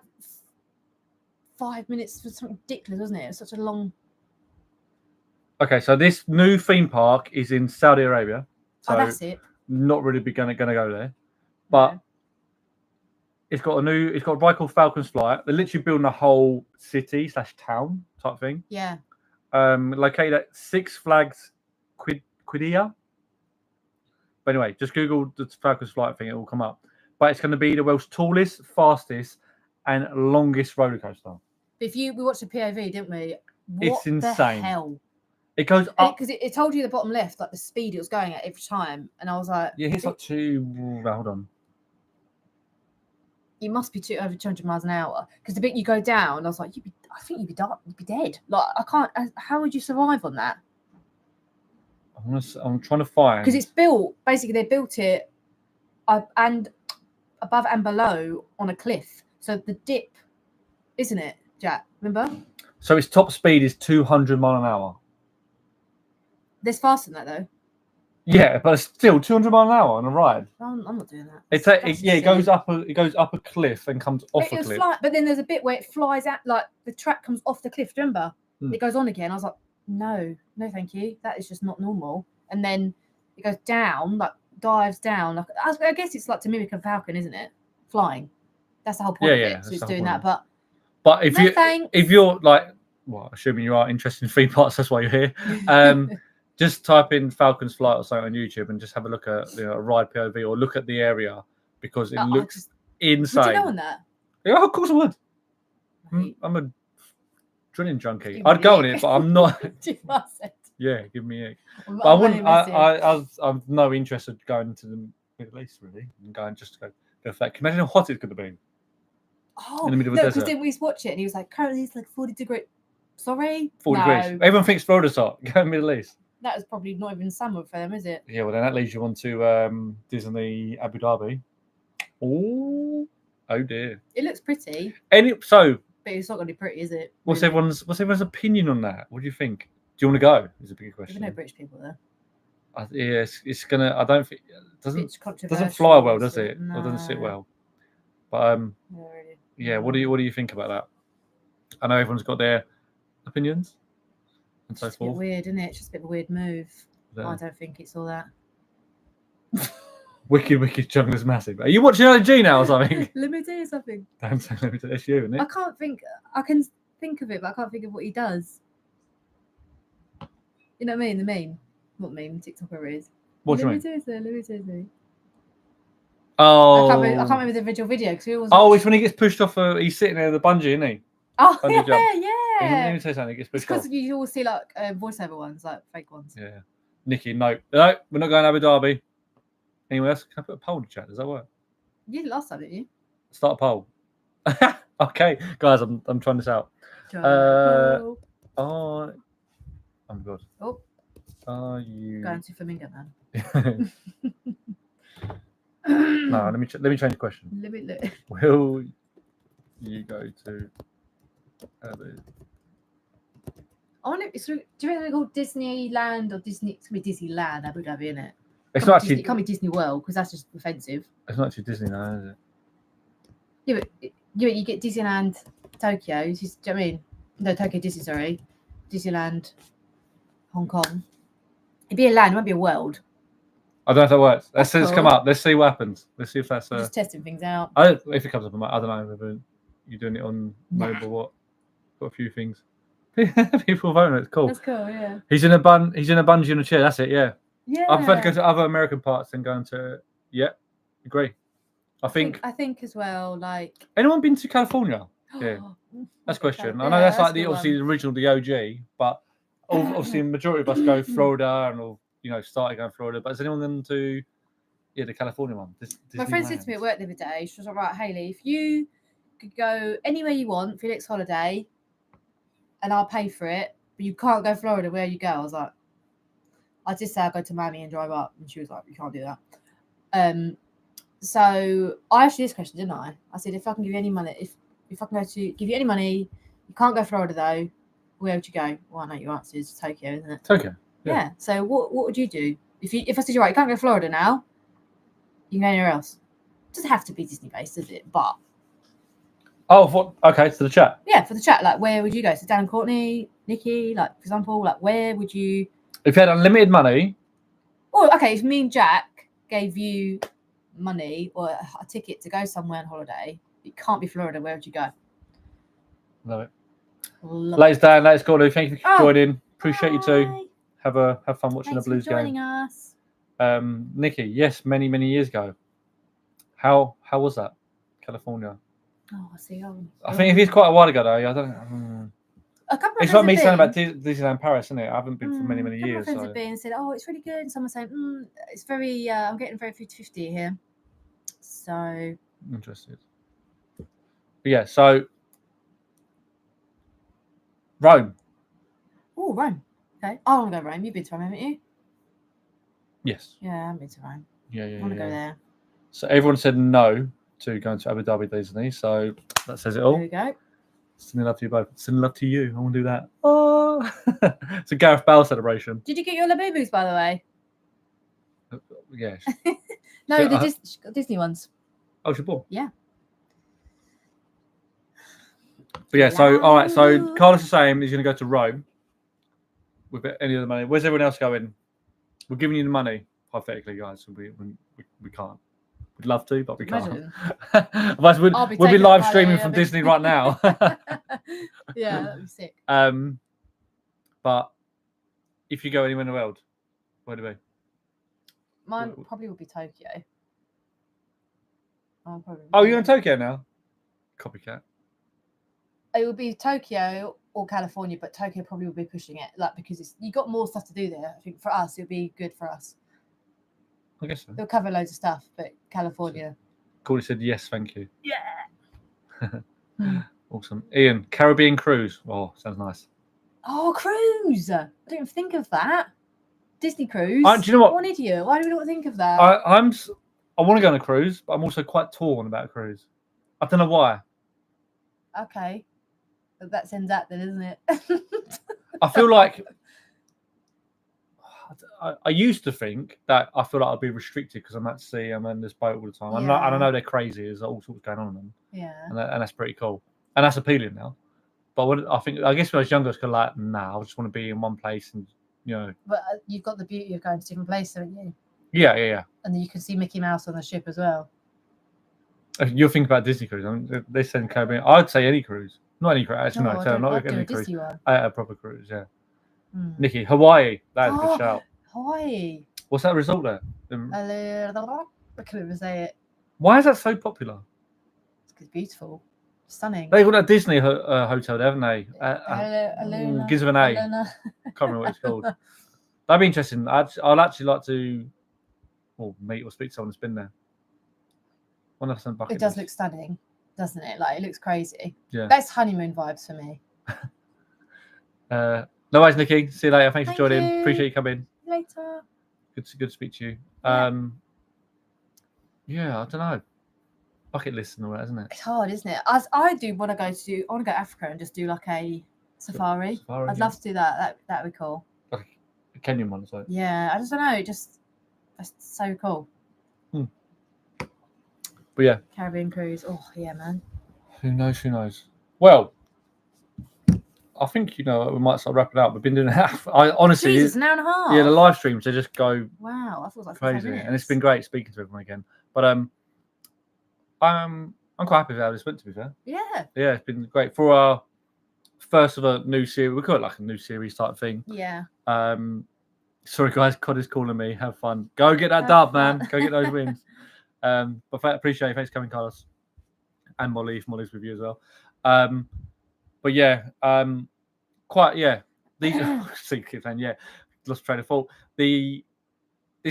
5 minutes. It was something ridiculous, wasn't it? It was such a long. Okay, so this new theme park is in Saudi Arabia. So Oh, that's it. not really gonna go there. But No. it's got a ride called Falcon's Flight. They're literally building a whole city / town type thing. Yeah. Located at Six Flags Qiddiya. But anyway, just Google the Falcon's Flight thing, it will come up. But it's going to be the world's tallest, fastest, and longest roller coaster. We watched the POV, didn't we? It's insane. The hell? It goes up. Because it told you the bottom left, like the speed it was going at every time. And I was like, Yeah, it's like hold on. you must be over 200 miles an hour. Because the bit you go down, I was like, I think you'd be dead. Like, I can't, how would you survive on that? I'm trying to find. Because it's built, basically, they built it and above and below on a cliff. So the dip, isn't it, Jack? Remember? So its top speed is 200 mile an hour. There's faster than that, though. Yeah, but it's still 200 mile an hour on a ride. I'm not doing that. It goes up a cliff and comes off a cliff. But then there's a bit where it flies out, like the track comes off the cliff. Do you remember? Hmm. It goes on again. I was like, no, thank you. That is just not normal. And then it goes down, like dives down. Like I guess it's like to mimic a falcon, isn't it? Flying. That's the whole point of it. So it's doing that. But if you're like, well, assuming you are interested in theme parks, that's why you're here. Just type in Falcon's Flight or something on YouTube and just have a look at a ride POV or look at the area because it looks insane. Would you go on that? Yeah, of course I would. Right. I'm a drilling junkie. Give me I'd go on the it, but I'm not. ick. Yeah, give me ick. I'm But I wouldn't. I've no interest in going to the Middle East really, and going just to go for that. Can you imagine how hot it could have been? Oh, in the middle of no, the because desert. then we watch it and he was like, currently it's like 40 degrees. Sorry? 40 degrees. Everyone thinks Florida's hot. Go to the Middle East. That was probably not even summer for them, is it? Yeah, well then that leads you on to Disney Abu Dhabi. Oh dear. It looks pretty, But but it's not going to be pretty, is it? what's Really? everyone's opinion on that? What do you think? Do you want to go? Is a big There's question. no British people there. Yeah, it's gonna. I don't think It's doesn't controversial, fly well, does is it? Or doesn't sit No. well. But No, really. yeah, what do you think about that? I know everyone's got their opinions and so It's just a bit forth. weird, isn't it? It's just a bit of a weird move. Yeah. I don't think it's all that. Wicked jungler's massive. Are you watching LG now or something? Let me tell you something. Don't say let me tell you, it's you, isn't I it? can't think. I can think of it, but I can't think of what he does. You know what I mean? The meme. What meme? TikToker is. What do you Let mean? me tell you something. Let me tell you something. Oh, I can't remember the original video because we always. oh, it's when he gets pushed off. He's sitting there with the bungee, isn't he? Oh bungee yeah, jump. yeah. Let me tell you something. He gets It's pushed off. because you always see like voiceover ones, like fake ones. Yeah. Nikki, no, we're not going to Abu Dhabi. Anyone else? Can I put a poll in the chat? Does that work? You did last time, didn't you? Start a poll. Okay, guys, I'm trying this out. Oh, Oh my god. oh, Are you going to Flamingo Man. No, let me change the question. Let me look. Will you go to Abu? I wonder. Do you think they're called Disneyland or Disney? It's gonna be Disneyland Abu Dhabi, isn't it? It's not actually. It can't be Disney World because that's just offensive. It's not actually Disney now, is it? Yeah, but you get Disneyland Tokyo. Do you know what I mean? No, Tokyo Disney. Sorry, Disneyland Hong Kong. It'd be a land. It won't be a world. I don't know if that works. Let's see this come cool. up. Let's see what happens. Let's see if that's. We're just testing things out. If it comes up on I don't know whether you're doing it on mobile or what. Got a few things. People voting. It's cool. That's cool. Yeah. He's in a bungee on a chair. That's it. Yeah. Yeah. I prefer to go to other American parts than going to. Yeah. Agree. I think as well. Like. Anyone been to California? Yeah. That's a question. I know that's like the obviously the original, the OG, but obviously the majority of us go Florida and all, started going Florida. But has anyone gone to the California one? My friend said to me at work the other day, she was like, right, Hayley, if you could go anywhere you want for your next holiday and I'll pay for it, but you can't go Florida, where you go? I was like, I just say I'll go to Miami and drive up. And she was like, you can't do that. So I asked you this question, didn't I? I said, if I can give you any money, if I can give you any money, you can't go Florida though, where would you go? Well, I know your answer is Tokyo, isn't it? Tokyo. Yeah. So what would you do? If I said, you're right, you can't go to Florida now, you can go anywhere else. It doesn't have to be Disney based, does it? But okay, so the chat. Yeah, for the chat, like where would you go? So Dan and Courtney, Nikki, like for example, like where would you? If you had unlimited money. Oh, okay. If me and Jack gave you money or a ticket to go somewhere on holiday, it can't be Florida. Where would you go? Love it. Ladies Dan, ladies Courtney, thank you for joining. Appreciate you too. Have fun watching the Blues game. Thanks for joining us. Nikki, yes, many years ago. How was that? California. Oh, I see. I think if it's quite a while ago though, I don't know. A couple of it's like me saying about Disneyland Paris, isn't it? I haven't been for many years. A couple of friends have been and said, "Oh, it's really good." And someone's saying, "It's very." I'm getting very 50-50 here. So interested. But yeah. So Rome. Oh, Rome. Okay. I want to go Rome. You've been to Rome, haven't you? Yes. Yeah, I haven't been to Rome. Yeah. I want to go there. So everyone said no to going to Abu Dhabi Disney. So that says it all. There we go. Sending love to you both. Sending love to you. I want to do that. Oh, it's a Gareth Bale celebration. Did you get your Labubus, by the way? Yeah. No, they're just Disney ones. Oh, she bought. Yeah. But yeah, so all right. So Carlos is saying he's going to go to Rome with any of the money. Where's everyone else going? We're giving you the money, hypothetically, guys. So we can't. We'd love to, but we can't. Otherwise, we'd be live streaming from Disney right now. Yeah, that'd be sick. But if you go anywhere in the world, where do we? Mine probably would be Tokyo. Oh, you're in Tokyo now? Copycat. It would be Tokyo or California, but Tokyo probably would be pushing it, like because you got more stuff to do there. I think for us, it would be good for us. I guess so. They'll cover loads of stuff, but California. Corey said yes, thank you. Yeah. Awesome. Ian, Caribbean cruise. Oh, sounds nice. Oh, cruise! I didn't even think of that. Disney cruise. Do you know what? What an idiot! Why do we not think of that? I want to go on a cruise, but I'm also quite torn about a cruise. I don't know why. Okay, that sends that then, isn't it? I feel like I used to think that I feel like I'd be restricted because I'm at sea, I'm in this boat all the time. And I know they're crazy. There's all sorts going on in them. Yeah. And that's pretty cool. And that's appealing now. But I guess when I was younger, I was kind of like, nah, I just want to be in one place and, you know. But you've got the beauty of going to different places, haven't you? Yeah. And then you can see Mickey Mouse on the ship as well. You'll think about Disney cruise. I mean, they send Caribbean. I'd say any cruise. Not any cruise. Actually, No, not I'd do any a cruise. Disney one. A proper cruise, yeah. Mm. Nikki, Hawaii. That's a good shout. Hawaii. What's that result there? I couldn't even say it. Why is that so popular? It's beautiful. Stunning. They've got that Disney hotel there, haven't they? Gives them an A. Can't remember what it's called. That'd be interesting. I'd actually like to meet or speak to someone that's been there. It does look stunning, doesn't it? Like, it looks crazy. Yeah. That's honeymoon vibes for me. No worries, Nikki. See you later. Thanks for joining. Appreciate you coming. Later. Good to speak to you. Yeah. I don't know. Bucket list and all that, isn't it? It's hard, isn't it? I do want to go to Africa and just do like a safari. I'd love to do that. That would be cool. Like a Kenyan one, so. Yeah, I just don't know. That's so cool. But yeah. Caribbean cruise. Oh yeah, man. Who knows? Well, I think we might start wrapping up. We've been doing that. I honestly, Jesus, an hour and a half. Yeah, the live streams they just go. Wow, I thought it was like crazy, and it's been great speaking to everyone again. But I'm quite happy with how this went. To be fair. Yeah. Yeah, it's been great for our first of a new series. We call it like a new series type thing. Yeah. Sorry guys, COD is calling me. Have fun. Go get that dub, man. Go get those wins. But appreciate it. Thanks for coming, Carlos. And Molly, if Molly's with you as well. But yeah, these lost train of thought. This,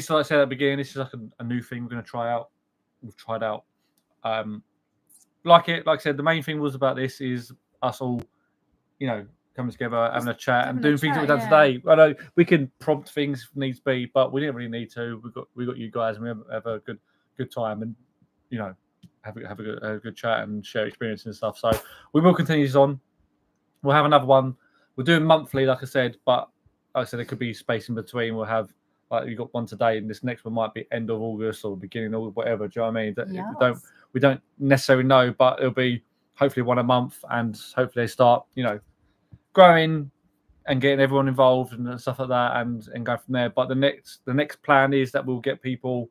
like I said at the beginning, this is like a new thing we're going to try out. We've tried out. Like I said, the main thing was about this is us all, coming together, having a chat and doing things that we've done today. I know we can prompt things if needs be, but we didn't really need to. We got you guys, and we have a good time, and have a good chat and share experiences and stuff. So we will continue this on. We'll have another one. We're doing monthly, like I said, but like I said, there could be space in between. We'll have you got one today, and this next one might be end of August or beginning of whatever. Do you know what I mean? Yes. We don't necessarily know, but it'll be hopefully one a month, and hopefully they start growing and getting everyone involved and stuff like that, and go from there. But the next plan is that we'll get people.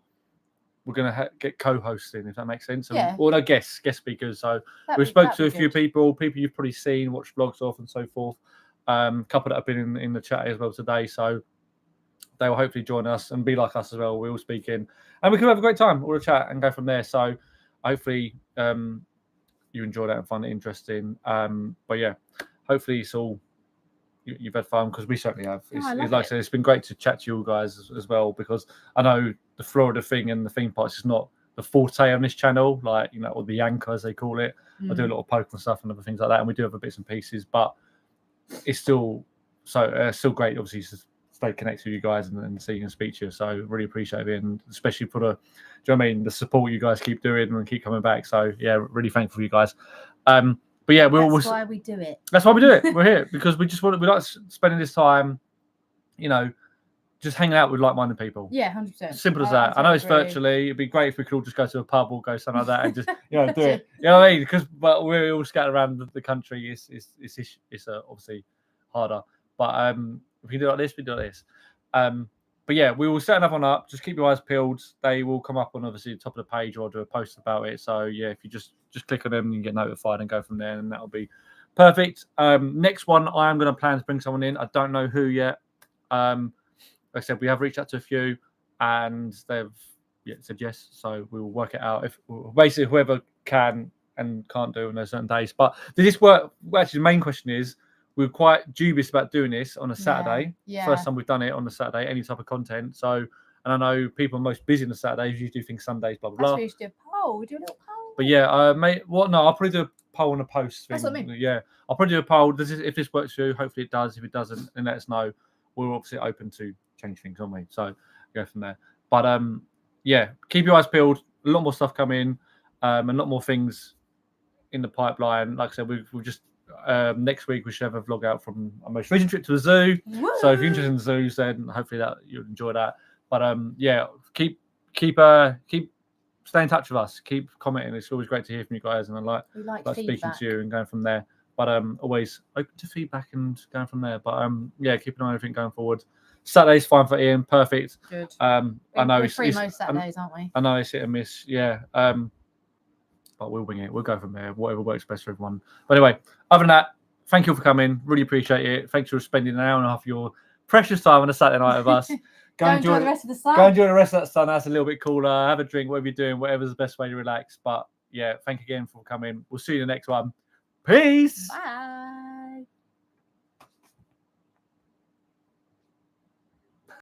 We're going to get co-hosting, if that makes sense. Yeah. Or no, guest speakers. So we spoke to a few people you've probably seen, watched vlogs of, and so forth. Couple that have been in the chat as well today. So they will hopefully join us and be like us as well. We're all speaking, and we can have a great time, all the chat, and go from there. So hopefully you enjoy that and find it interesting. But yeah, hopefully it's all you've had fun, because we certainly have. It's like I said, it's been great to chat to you all guys as well, because I know the Florida thing and the theme parks is not the forte on this channel, like or the anchor as they call it. I do a lot of Pokemon stuff and other things like that, and we do have bits and pieces, but it's still still great, obviously, to stay connected with you guys and see and speak to you. So really appreciate it, and especially for the, do you know what I mean, the support you guys keep doing and keep coming back. So yeah, really thankful for you guys. But yeah, that's why we do it. That's why we do it. We're here because we like spending this time, just hanging out with like-minded people. Yeah, 100%. Simple as that. I know it's virtually. It'd be great if we could all just go to a pub or go something like that and just do it. You know what I mean? But we're all scattered around the country. It's obviously harder. But if we do it like this, we do it like this. But yeah, we will set another one up. Just keep your eyes peeled. They will come up on obviously the top of the page, or I'll do a post about it. So yeah, if you just click on them, you can get notified and go from there, and that'll be perfect. Next one, I am going to plan to bring someone in. I don't know who yet. Like I said, we have reached out to a few, and they've said yes. So we will work it out. If basically whoever can and can't do on those certain days. But did this work? Well, actually, the main question is, we're quite dubious about doing this on a Saturday. Yeah. First time we've done it on a Saturday, any type of content. So, and I know people are most busy on the Saturdays. You do things Sundays, blah blah blah. That's why you should do a poll. We do a little poll. But yeah, mate. Well, no, I'll probably do a poll on a post. That's what I mean. Yeah, I'll probably do a poll. If this works for you, hopefully it does. If it doesn't, then let us know. We're obviously open to change things, aren't we? So go from there. But yeah, keep your eyes peeled. A lot more stuff coming, a lot more things in the pipeline. Like I said, we've just next week we should have a vlog out from our most recent trip to the zoo. Woo! So if you're interested in the zoos, then hopefully that you'll enjoy that. But yeah, keep stay in touch with us. Keep commenting. It's always great to hear from you guys, and I like speaking feedback. to you and going from there. But always open to feedback and going from there. But yeah, keep an eye on everything going forward. Saturday's fine for Ian, perfect. Good. I know we're free most Saturdays, aren't we? I know it's hit and miss, yeah. But we'll wing it. We'll go from there. Whatever works best for everyone. But anyway, other than that, thank you for coming. Really appreciate it. Thanks for spending an hour and a half of your precious time on a Saturday night with us. Go enjoy the rest of the sun. Go enjoy the rest of that sun. That's a little bit cooler. Have a drink, whatever you're doing, whatever's the best way to relax. But yeah, thank you again for coming. We'll see you in the next one. Peace. Bye.